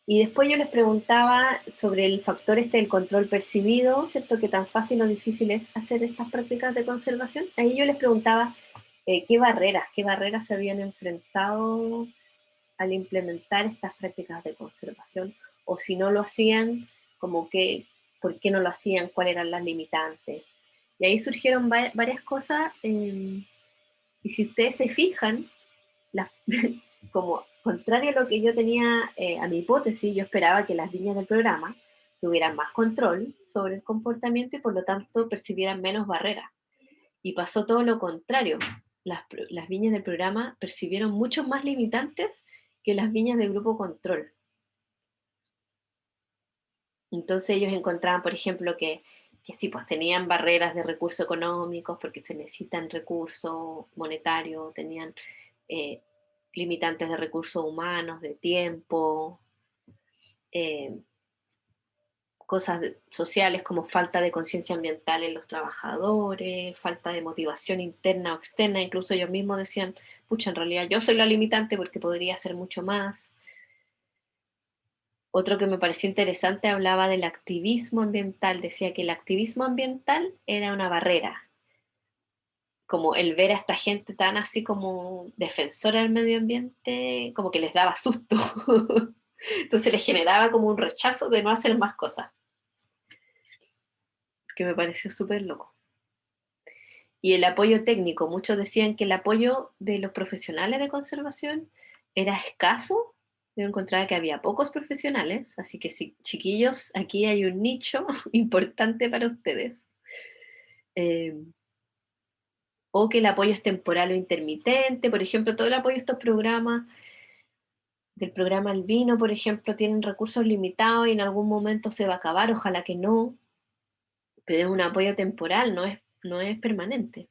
[SPEAKER 1] Y después yo les preguntaba sobre el factor del control percibido, ¿cierto? Que tan fácil o difícil es hacer estas prácticas de conservación. Ahí yo les preguntaba qué barreras se habían enfrentado al implementar estas prácticas de conservación, o si no lo hacían, como que, ¿por qué no lo hacían? ¿Cuáles eran las limitantes? Y ahí surgieron varias cosas, y si ustedes se fijan, las, como contrario a lo que yo tenía, a mi hipótesis, yo esperaba que las viñas del programa tuvieran más control sobre el comportamiento y por lo tanto percibieran menos barreras. Y pasó todo lo contrario. Las viñas del programa percibieron muchos más limitantes que las viñas del grupo control. Entonces ellos encontraban, por ejemplo, que sí, pues tenían barreras de recursos económicos porque se necesitan recursos monetarios, tenían limitantes de recursos humanos, de tiempo, eh, cosas sociales como falta de conciencia ambiental en los trabajadores, falta de motivación interna o externa, incluso ellos mismos decían, pucha, en realidad yo soy la limitante porque podría hacer mucho más. Otro que me pareció interesante hablaba del activismo ambiental, decía que el activismo ambiental era una barrera, como el ver a esta gente tan así como defensora del medio ambiente, como que les daba susto. Entonces les generaba como un rechazo de no hacer más cosas, que me pareció súper loco. Y el apoyo técnico, muchos decían que el apoyo de los profesionales de conservación era escaso. Yo encontraba que había pocos profesionales, así que sí, chiquillos, aquí hay un nicho importante para ustedes. O que el apoyo es temporal o intermitente, por ejemplo, todo el apoyo de estos programas, del programa El Vino, por ejemplo, tienen recursos limitados y en algún momento se va a acabar, ojalá que no, pero es un apoyo temporal, no es permanente.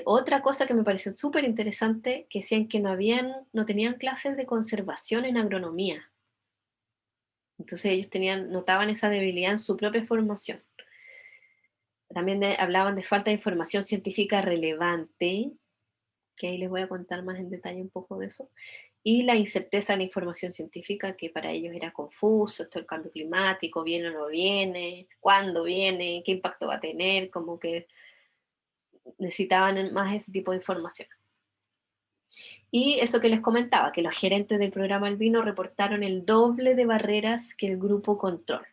[SPEAKER 1] Otra cosa que me pareció súper interesante, que decían que no tenían clases de conservación en agronomía. Entonces ellos notaban esa debilidad en su propia formación. También hablaban de falta de información científica relevante, que ahí les voy a contar más en detalle un poco de eso, y la incerteza en la información científica, que para ellos era confuso, esto del cambio climático, viene o no viene, cuándo viene, qué impacto va a tener, como que necesitaban más ese tipo de información. Y eso que les comentaba, que los gerentes del programa El Vino reportaron el doble de barreras que el grupo control.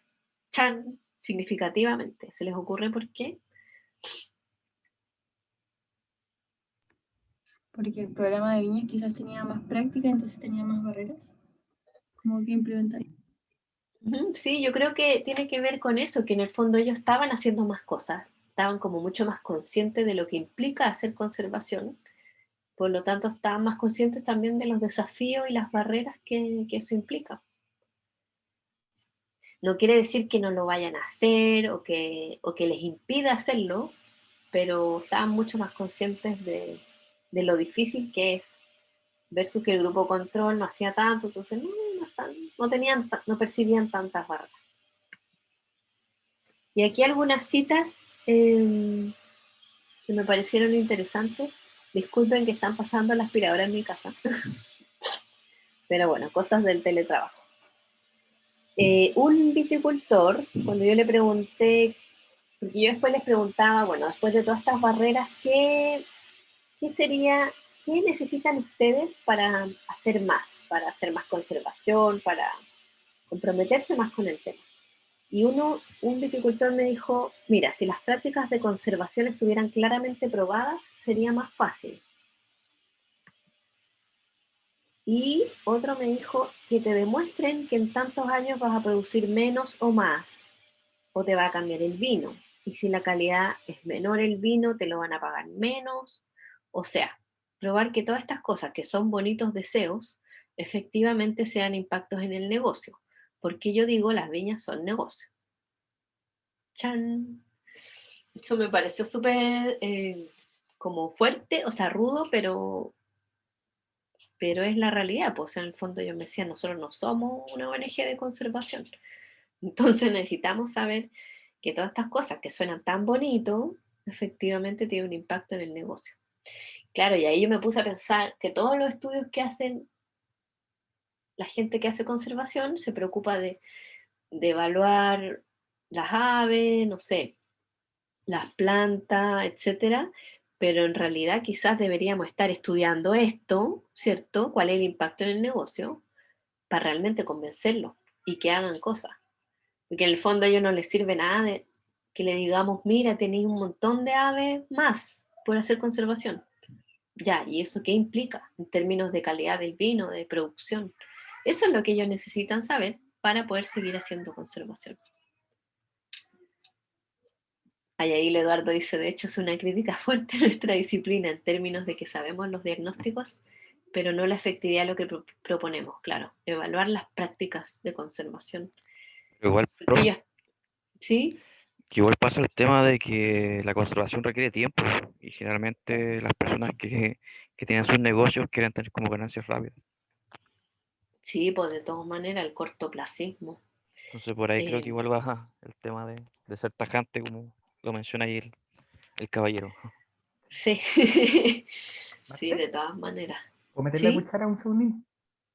[SPEAKER 1] ¡Chan! Significativamente. ¿Se les ocurre por qué?
[SPEAKER 3] Porque el programa de viñas quizás tenía más práctica, entonces tenía más barreras. Como que implementar.
[SPEAKER 1] Sí, yo creo que tiene que ver con eso, que en el fondo ellos estaban haciendo más cosas, estaban como mucho más conscientes de lo que implica hacer conservación, por lo tanto estaban más conscientes también de los desafíos y las barreras que eso implica. No quiere decir que no lo vayan a hacer o que les impida hacerlo, pero estaban mucho más conscientes de lo difícil que es, versus que el grupo control no hacía tanto, entonces no percibían tantas barreras. Y aquí algunas citas que me parecieron interesantes. Disculpen que están pasando la aspiradora en mi casa. Pero bueno, cosas del teletrabajo. Un viticultor, cuando yo le pregunté, porque yo después les preguntaba, bueno, después de todas estas barreras, ¿qué sería, qué necesitan ustedes para hacer más conservación, para comprometerse más con el tema? Y un viticultor me dijo, mira, si las prácticas de conservación estuvieran claramente probadas, sería más fácil. Y otro me dijo que te demuestren que en tantos años vas a producir menos o más, o te va a cambiar el vino. Y si la calidad es menor el vino, te lo van a pagar menos. O sea, probar que todas estas cosas que son bonitos deseos, efectivamente sean impactos en el negocio. Porque yo digo, las viñas son negocio. ¡Chan! Eso me pareció súper como fuerte, o sea, rudo, pero es la realidad, pues en el fondo yo me decía, nosotros no somos una ONG de conservación, entonces necesitamos saber que todas estas cosas que suenan tan bonito, efectivamente tienen un impacto en el negocio. Claro, y ahí yo me puse a pensar que todos los estudios que hacen la gente que hace conservación se preocupa de evaluar las aves, no sé, las plantas, etcétera, pero en realidad quizás deberíamos estar estudiando esto, ¿cierto? ¿Cuál es el impacto en el negocio? Para realmente convencerlos y que hagan cosas. Porque en el fondo a ellos no les sirve nada de que le digamos, mira, tenéis un montón de aves más por hacer conservación. Ya, ¿y eso qué implica en términos de calidad del vino, de producción? Eso es lo que ellos necesitan saber para poder seguir haciendo conservación. Ahí Eduardo dice, de hecho es una crítica fuerte a nuestra disciplina en términos de que sabemos los diagnósticos, pero no la efectividad de lo que proponemos, claro, evaluar las prácticas de conservación.
[SPEAKER 6] Pero igual,
[SPEAKER 1] Porque
[SPEAKER 6] profe,
[SPEAKER 1] ellos, ¿sí?
[SPEAKER 6] que igual pasa el tema de que la conservación requiere tiempo y generalmente las personas que tienen sus negocios quieren tener como ganancias rápidas.
[SPEAKER 1] Sí, pues de todas maneras, el cortoplacismo.
[SPEAKER 6] Entonces por ahí creo que
[SPEAKER 1] Eh,
[SPEAKER 6] igual baja el tema de ser tajante, como lo menciona ahí el caballero.
[SPEAKER 1] sí, sí,
[SPEAKER 7] ¿Marce?
[SPEAKER 1] de todas maneras.
[SPEAKER 7] ¿Puedo meter la
[SPEAKER 1] ¿Sí?
[SPEAKER 7] cuchara un segundín?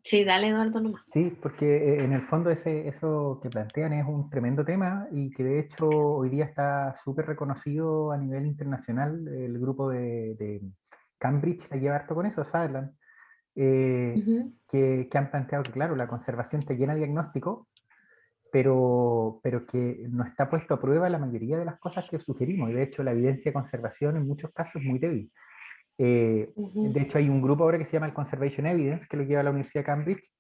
[SPEAKER 1] Sí, dale Eduardo nomás.
[SPEAKER 7] Sí, porque en el fondo eso que plantean es un tremendo tema y que de hecho hoy día está súper reconocido a nivel internacional. El grupo de Cambridge la lleva harto con eso, Sutherland,
[SPEAKER 1] Ujú,
[SPEAKER 7] que han planteado que, claro, la conservación te llena de diagnóstico, pero que no está puesto a prueba la mayoría de las cosas que sugerimos. Y de hecho la evidencia de conservación en muchos casos es muy débil.
[SPEAKER 1] ujú,
[SPEAKER 7] De hecho, hay un grupo ahora que se llama el Conservation Evidence, que lo lleva a la Universidad de Cambridge,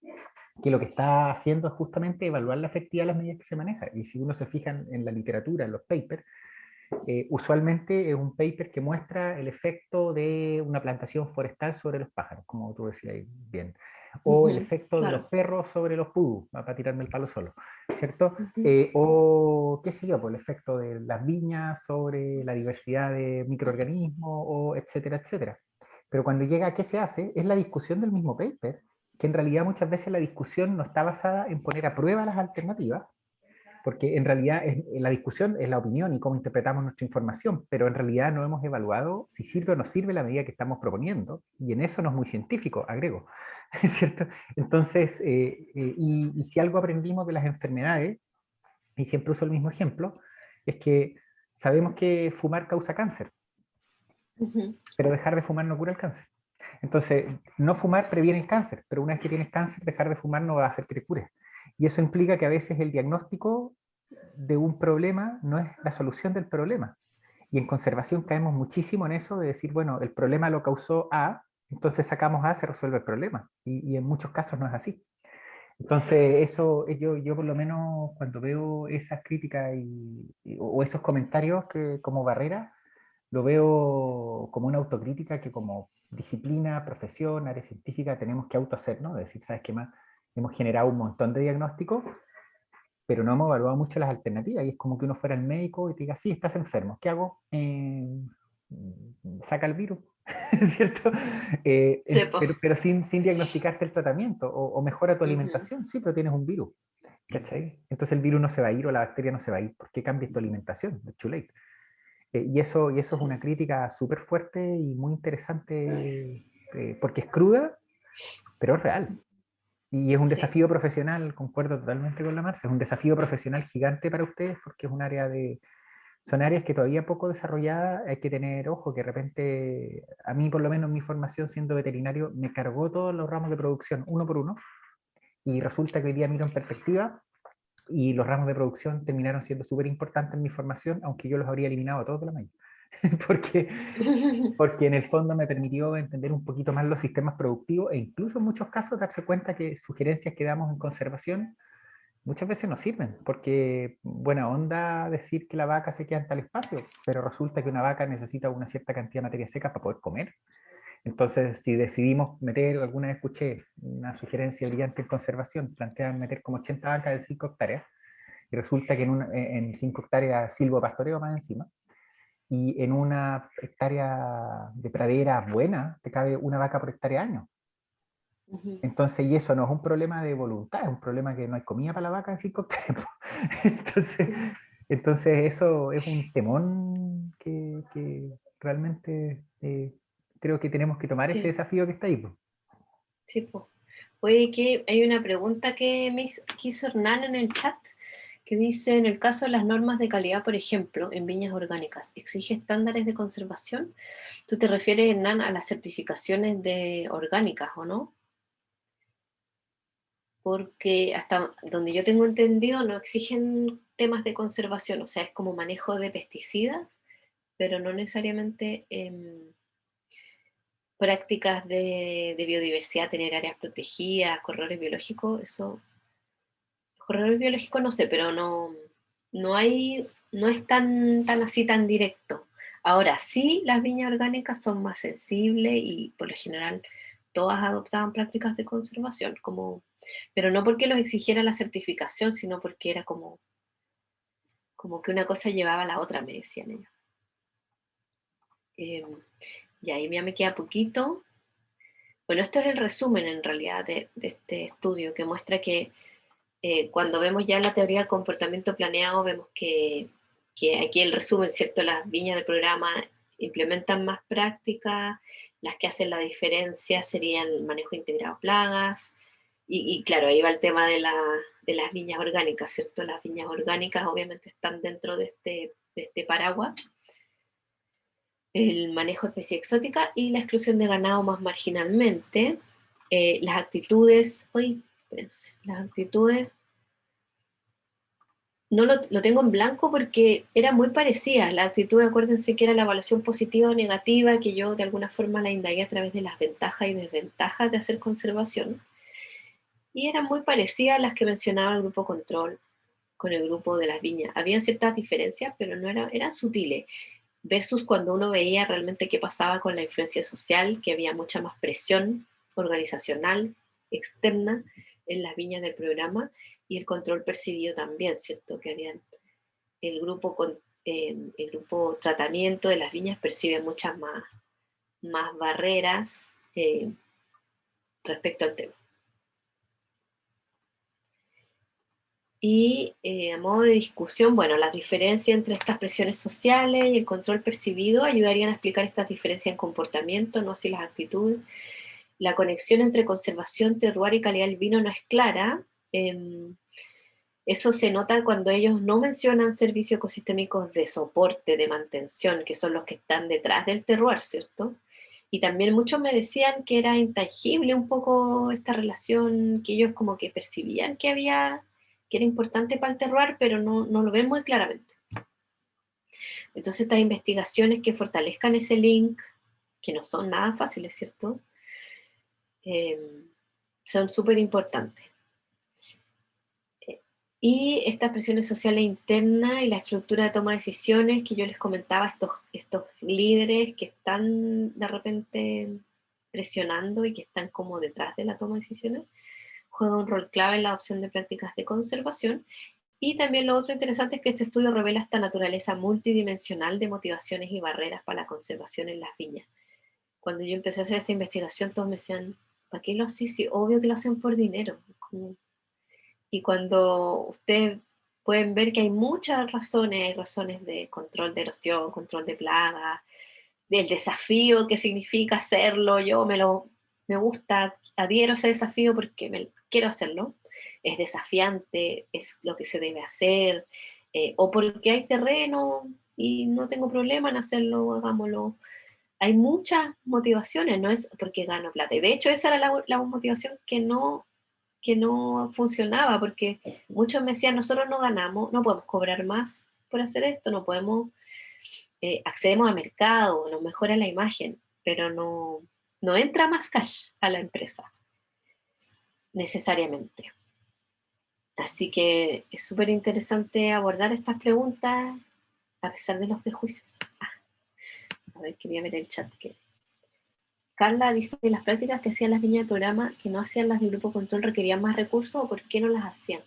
[SPEAKER 7] que lo que está haciendo es justamente evaluar la efectividad de las medidas que se manejan. Y si uno se fija en la literatura, en los papers, usualmente es un paper que muestra el efecto de una plantación forestal sobre los pájaros, como tú decías bien, o el
[SPEAKER 1] ujú,
[SPEAKER 7] efecto de los
[SPEAKER 1] claro.
[SPEAKER 7] perros sobre los pudú, para tirarme el palo solo, ¿cierto?
[SPEAKER 1] Ujú,
[SPEAKER 7] O qué sé yo, por el efecto de las viñas sobre la diversidad de microorganismos, o etcétera, etcétera. Pero cuando llega a qué se hace, es la discusión del mismo paper, que en realidad muchas veces la discusión no está basada en poner a prueba las alternativas, porque en realidad la discusión es la opinión y cómo interpretamos nuestra información, pero en realidad no hemos evaluado si sirve o no sirve la medida que estamos proponiendo, y en eso no es muy científico, agrego, ¿cierto? Entonces, y si algo aprendimos de las enfermedades, y siempre uso el mismo ejemplo, es que sabemos que fumar causa cáncer,
[SPEAKER 1] ujú,
[SPEAKER 7] pero dejar de fumar no cura el cáncer. Entonces, no fumar previene el cáncer, pero una vez que tienes cáncer, dejar de fumar no va a hacer que te cures. Y eso implica que a veces el diagnóstico de un problema no es la solución del problema. Y en conservación caemos muchísimo en eso de decir, bueno, el problema lo causó A, entonces sacamos A, se resuelve el problema. Y en muchos casos no es así. Entonces, eso yo por lo menos cuando veo esas críticas o esos comentarios que como barrera, lo veo como una autocrítica que como disciplina, profesión, área científica tenemos que autohacer, ¿no? Es decir, ¿sabes qué más? Hemos generado un montón de diagnósticos, pero no hemos evaluado mucho las alternativas. Y es como que uno fuera el médico y te diga, sí, estás enfermo, ¿qué hago? Saca el virus, ¿cierto?
[SPEAKER 1] sepo,
[SPEAKER 7] Pero sin diagnosticarte el tratamiento, o mejora tu
[SPEAKER 1] ujú,
[SPEAKER 7] alimentación, sí, pero tienes un virus, ¿cachai? Entonces el virus no se va a ir o la bacteria no se va a ir, ¿por qué cambias tu alimentación? Es too late. Y eso es una crítica súper fuerte y muy interesante, porque es cruda, pero es real. Y es un
[SPEAKER 1] Sí.
[SPEAKER 7] desafío profesional, concuerdo totalmente con la Marce, es un desafío profesional gigante para ustedes porque es un área son áreas que todavía poco desarrolladas, hay que tener ojo que de repente, a mí por lo menos mi formación siendo veterinario, me cargó todos los ramos de producción uno por uno, y resulta que hoy día miro en perspectiva y los ramos de producción terminaron siendo súper importantes en mi formación, aunque yo los habría eliminado todos de la mañana. porque, porque en el fondo me permitió entender un poquito más los sistemas productivos e incluso en muchos casos darse cuenta que sugerencias que damos en conservación muchas veces no sirven, porque buena onda decir que la vaca se queda en tal espacio, pero resulta que una vaca necesita una cierta cantidad de materia seca para poder comer. Entonces, si decidimos meter, alguna vez escuché una sugerencia brillante en conservación, plantean meter como 80 vacas de 5 hectáreas, y resulta que en 5 hectáreas silvopastoreo más encima, y en una hectárea de pradera buena te cabe una vaca por hectárea año.
[SPEAKER 1] Ujú.
[SPEAKER 7] Entonces, y eso no es un problema de voluntad, es un problema que no hay comida para la vaca en 5 hectáreas. Entonces,
[SPEAKER 1] Sí.
[SPEAKER 7] entonces, eso es un temón que realmente creo que tenemos que tomar ese
[SPEAKER 1] Sí,
[SPEAKER 7] desafío que está ahí, pues.
[SPEAKER 1] sí, po. Oye, que hay una pregunta que que hizo Hernán en el chat, que dice, en el caso de las normas de calidad, por ejemplo, en viñas orgánicas, ¿exige estándares de conservación? Tú te refieres, Hernán, a las certificaciones de orgánicas, ¿o no? Porque hasta donde yo tengo entendido no exigen temas de conservación, o sea, es como manejo de pesticidas, pero no necesariamente prácticas de biodiversidad, tener áreas protegidas, corredores biológicos, eso, corredores biológicos no sé, pero no hay, no es tan así tan directo. Ahora sí, las viñas orgánicas son más sensibles y por lo general todas adoptaban prácticas de conservación, como, pero no porque los exigiera la certificación, sino porque era como que una cosa llevaba a la otra, me decían ellos. Y ahí ya me queda poquito. Bueno, esto es el resumen en realidad de este estudio que muestra que cuando vemos ya la teoría del comportamiento planeado, vemos que aquí el resumen, ¿cierto? Las viñas del programa implementan más prácticas, las que hacen la diferencia serían el manejo integrado de plagas, y claro, ahí va el tema de las viñas orgánicas, ¿cierto? Las viñas orgánicas obviamente están dentro de este paraguas, el manejo de especies exóticas y la exclusión de ganado más marginalmente, las actitudes, uy, espérense, las actitudes no lo tengo en blanco porque era muy parecida. La actitud, acuérdense que era la evaluación positiva o negativa, que yo de alguna forma la indagué a través de las ventajas y desventajas de hacer conservación. Y eran muy parecidas a las que mencionaba el grupo control con el grupo de las viñas. Habían ciertas diferencias, pero no eran sutiles. Versus cuando uno veía realmente qué pasaba con la influencia social, que había mucha más presión organizacional, externa, en las viñas del programa, y el control percibido también, ¿cierto? Que habían el grupo tratamiento de las viñas percibe muchas más barreras respecto al tema. Y a modo de discusión, bueno, las diferencias entre estas presiones sociales y el control percibido ayudarían a explicar estas diferencias en comportamiento, no así las actitudes. La conexión entre conservación, terroir y calidad del vino no es clara. Eso se nota cuando ellos no mencionan servicios ecosistémicos de soporte, de mantención, que son los que están detrás del terroir, ¿cierto? Y también muchos me decían que era intangible un poco esta relación, que ellos como que percibían que era importante para el terroir, pero no lo ven muy claramente. Entonces estas investigaciones que fortalezcan ese link, que no son nada fáciles, ¿cierto? Son súper importantes. Y estas presiones sociales internas y la estructura de toma de decisiones que yo les comentaba, estos líderes que están de repente presionando y que están como detrás de la toma de decisiones, juegan un rol clave en la adopción de prácticas de conservación. Y también lo otro interesante es que este estudio revela esta naturaleza multidimensional de motivaciones y barreras para la conservación en las viñas. Cuando yo empecé a hacer esta investigación, todos me decían, ¿para qué lo hacen? Sí, obvio que lo hacen por dinero. Y cuando ustedes pueden ver que hay muchas razones, hay razones de control de erosión, control de plagas, del desafío que significa hacerlo, me gusta, adhiero a ese desafío porque quiero hacerlo, es desafiante, es lo que se debe hacer, o porque hay terreno y no tengo problema en hacerlo, hagámoslo. Hay muchas motivaciones, no es porque gano plata. Y de hecho esa era la motivación que no funcionaba, porque muchos me decían, nosotros no ganamos, no podemos cobrar más por hacer esto, no podemos, accedemos a mercado, nos mejora la imagen, pero no entra más cash a la empresa, necesariamente. Así que es súper interesante abordar estas preguntas a pesar de los prejuicios. A ver, quería ver el chat. Carla dice que las prácticas que hacían las niñas del programa, que no hacían las del grupo control, requerían más recursos, ¿o por qué no las hacían?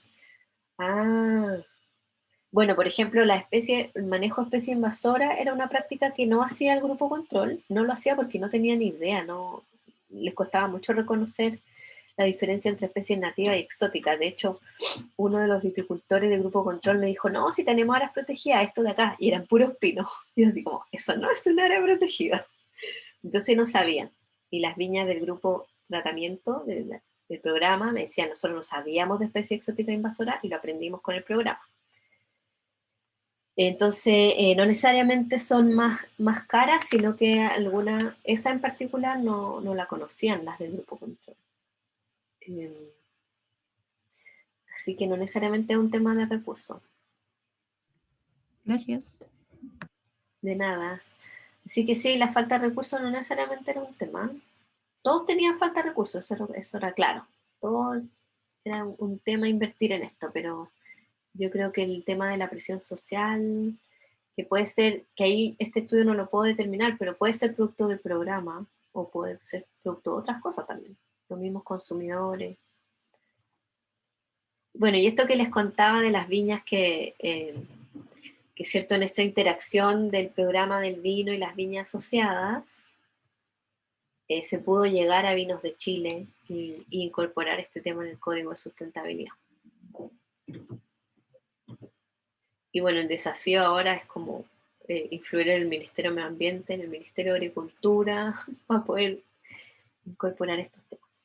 [SPEAKER 1] Bueno, por ejemplo, el manejo de especie invasora era una práctica que no hacía el grupo control, no lo hacía porque no tenía ni idea, no les costaba mucho reconocer la diferencia entre especies nativas y exóticas. De hecho, uno de los viticultores del grupo control me dijo, no, si tenemos áreas protegidas, esto de acá, y eran puros pinos. Y yo digo, eso no es un área protegida. Entonces no sabían. Y las viñas del grupo tratamiento del programa me decían, nosotros no sabíamos de especie exótica invasora y lo aprendimos con el programa. Entonces, no necesariamente son más caras, sino que esa en particular no la conocían las del grupo control. Así que no necesariamente es un tema de recursos.
[SPEAKER 3] Gracias.
[SPEAKER 1] De nada. Así que sí, la falta de recursos no necesariamente era un tema. Todos tenían falta de recursos, eso era claro. Todo era un tema invertir en esto, pero yo creo que el tema de la presión social, que puede ser, que ahí este estudio no lo puedo determinar, pero puede ser producto del programa o puede ser producto de otras cosas también, los mismos consumidores. Bueno, y esto que les contaba de las viñas que cierto, en esta interacción del programa del vino y las viñas asociadas, se pudo llegar a Vinos de Chile y incorporar este tema en el Código de Sustentabilidad. Y bueno, el desafío ahora es como influir en el Ministerio de Medio Ambiente, en el Ministerio de Agricultura, para poder incorporar estos temas.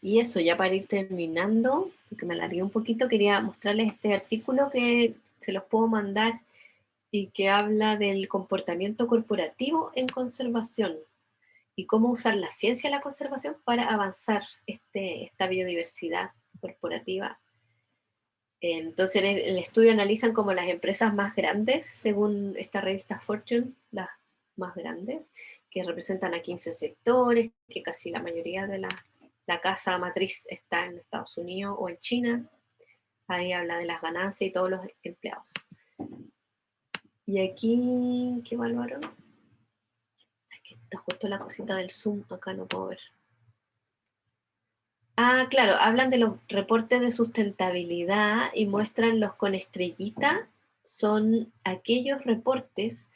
[SPEAKER 1] Y eso, ya para ir terminando, porque me alargué un poquito, quería mostrarles este artículo que se los puedo mandar y que habla del comportamiento corporativo en conservación y cómo usar la ciencia y la conservación para avanzar esta biodiversidad corporativa. Entonces, en el estudio analizan como las empresas más grandes, según esta revista Fortune, las más grandes, que representan a 15 sectores, que casi la mayoría de la casa matriz está en Estados Unidos o en China. Ahí habla de las ganancias y todos los empleados. Y aquí, ¿qué evaluaron? Aquí está justo la cosita del Zoom, acá no puedo ver. Claro, hablan de los reportes de sustentabilidad y muestran los con estrellita, son aquellos reportes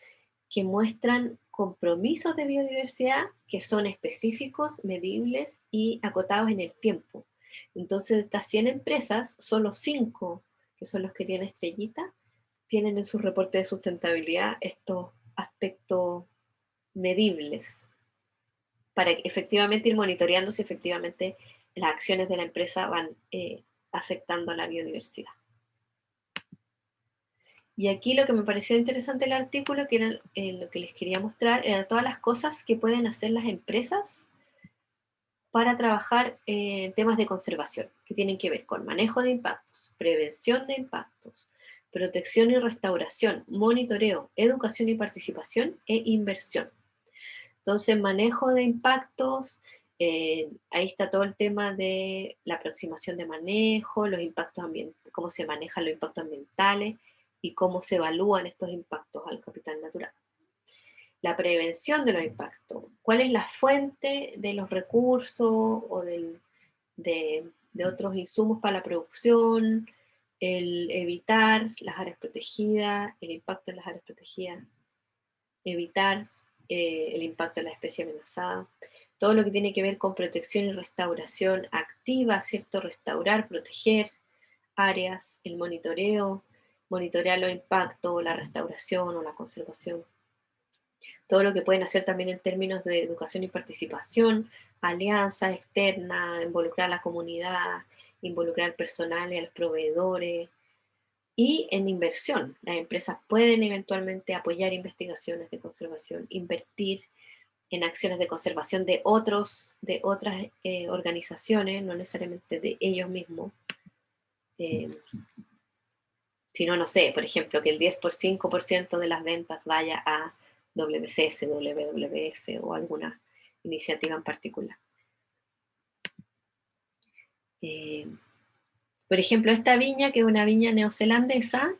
[SPEAKER 1] que muestran compromisos de biodiversidad que son específicos, medibles y acotados en el tiempo. Entonces, de estas 100 empresas, solo 5, que son los que tienen estrellita, tienen en sus reportes de sustentabilidad estos aspectos medibles para efectivamente ir monitoreando si efectivamente las acciones de la empresa van afectando a la biodiversidad. Y aquí lo que me pareció interesante del artículo, que era lo que les quería mostrar, eran todas las cosas que pueden hacer las empresas para trabajar en temas de conservación, que tienen que ver con manejo de impactos, prevención de impactos, protección y restauración, monitoreo, educación y participación e inversión. Entonces, manejo de impactos, ahí está todo el tema de la aproximación de manejo, los impactos ambientales, cómo se manejan los impactos ambientales y cómo se evalúan estos impactos al capital natural. La prevención de los impactos, cuál es la fuente de los recursos o de otros insumos para la producción, el evitar las áreas protegidas, el impacto en las áreas protegidas, evitar el impacto en la especie amenazada, todo lo que tiene que ver con protección y restauración activa, ¿cierto? Restaurar, proteger, áreas, el monitoreo, monitorear los impactos, la restauración o la conservación. Todo lo que pueden hacer también en términos de educación y participación, alianzas externas, involucrar a la comunidad, involucrar al personal y a los proveedores. Y en inversión, las empresas pueden eventualmente apoyar investigaciones de conservación, invertir en acciones de conservación de otras organizaciones, no necesariamente de ellos mismos. Sino, no sé, por ejemplo, que el 10% de las ventas vaya a WCS, WWF o alguna iniciativa en particular. Por ejemplo, esta viña, que es una viña neozelandesa,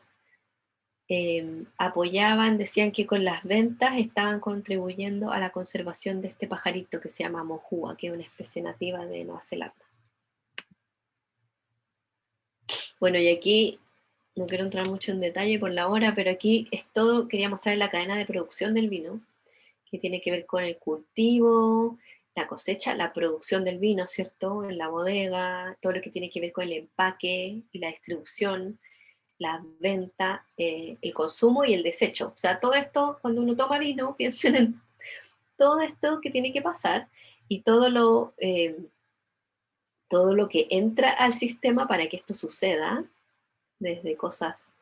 [SPEAKER 1] apoyaban, decían que con las ventas estaban contribuyendo a la conservación de este pajarito que se llama mojua, que es una especie nativa de Nueva Zelanda. Bueno, y aquí no quiero entrar mucho en detalle por la hora, pero aquí es todo, quería mostrar la cadena de producción del vino, que tiene que ver con el cultivo, la cosecha, la producción del vino, ¿cierto? En la bodega, todo lo que tiene que ver con el empaque y la distribución, la venta, el consumo y el desecho. O sea, todo esto, cuando uno toma vino, piensen en todo esto que tiene que pasar y todo lo que entra al sistema para que esto suceda, desde cosas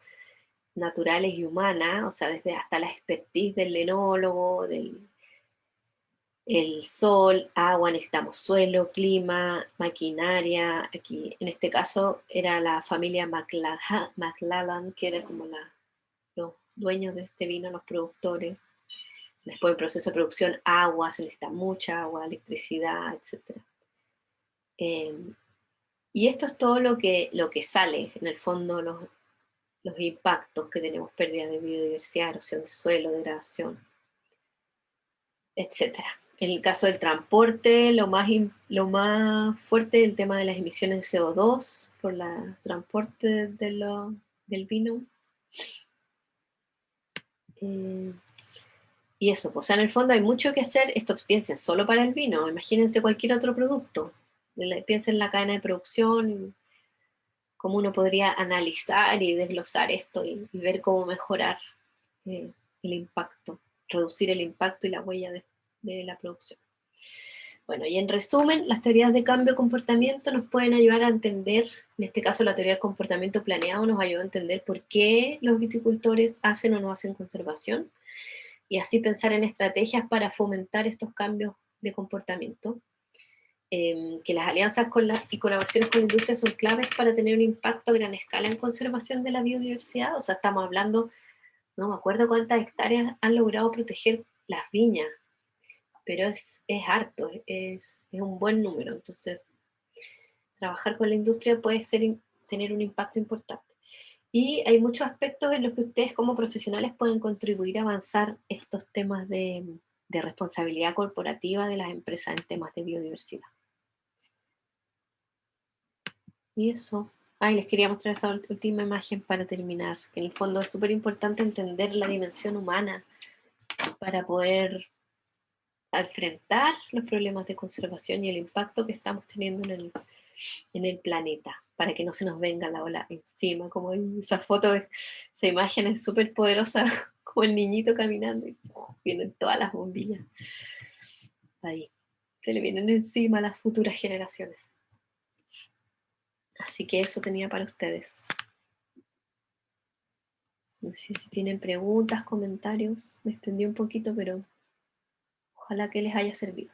[SPEAKER 1] naturales y humanas, o sea, desde hasta la expertise del enólogo, el sol, agua, necesitamos suelo, clima, maquinaria. Aquí, en este caso, era la familia McLellan, que era como los dueños de este vino, los productores. Después, el proceso de producción, agua, se necesita mucha agua, electricidad, etc. Y esto es todo lo que sale, en el fondo, los impactos que tenemos, pérdida de biodiversidad, erosión de suelo, degradación, etc. En el caso del transporte, lo más fuerte es el tema de las emisiones de CO2 por el transporte del vino. Y eso, pues, o sea, en el fondo hay mucho que hacer. Esto piensen solo para el vino, imagínense cualquier otro producto. Piensen en la cadena de producción, cómo uno podría analizar y desglosar esto y ver cómo mejorar el impacto, reducir el impacto y la huella de la producción. Bueno, y en resumen, las teorías de cambio de comportamiento nos pueden ayudar a entender, en este caso la teoría del comportamiento planeado nos ayuda a entender por qué los viticultores hacen o no hacen conservación, y así pensar en estrategias para fomentar estos cambios de comportamiento. Que las alianzas y colaboraciones con la industria son claves para tener un impacto a gran escala en conservación de la biodiversidad. O sea, estamos hablando, no me acuerdo cuántas hectáreas han logrado proteger las viñas, pero es harto, es un buen número. Entonces, trabajar con la industria puede tener un impacto importante. Y hay muchos aspectos en los que ustedes como profesionales pueden contribuir a avanzar estos temas de responsabilidad corporativa de las empresas en temas de biodiversidad. Y eso. Les quería mostrar esa última imagen para terminar. En el fondo es súper importante entender la dimensión humana para poder enfrentar los problemas de conservación y el impacto que estamos teniendo en el planeta, para que no se nos venga la ola encima, como en esa foto, esa imagen es súper poderosa, como el niñito caminando y vienen todas las bombillas. Ahí, se le vienen encima a las futuras generaciones. Así que eso tenía para ustedes. No sé si tienen preguntas, comentarios. Me extendí un poquito, pero ojalá que les haya servido.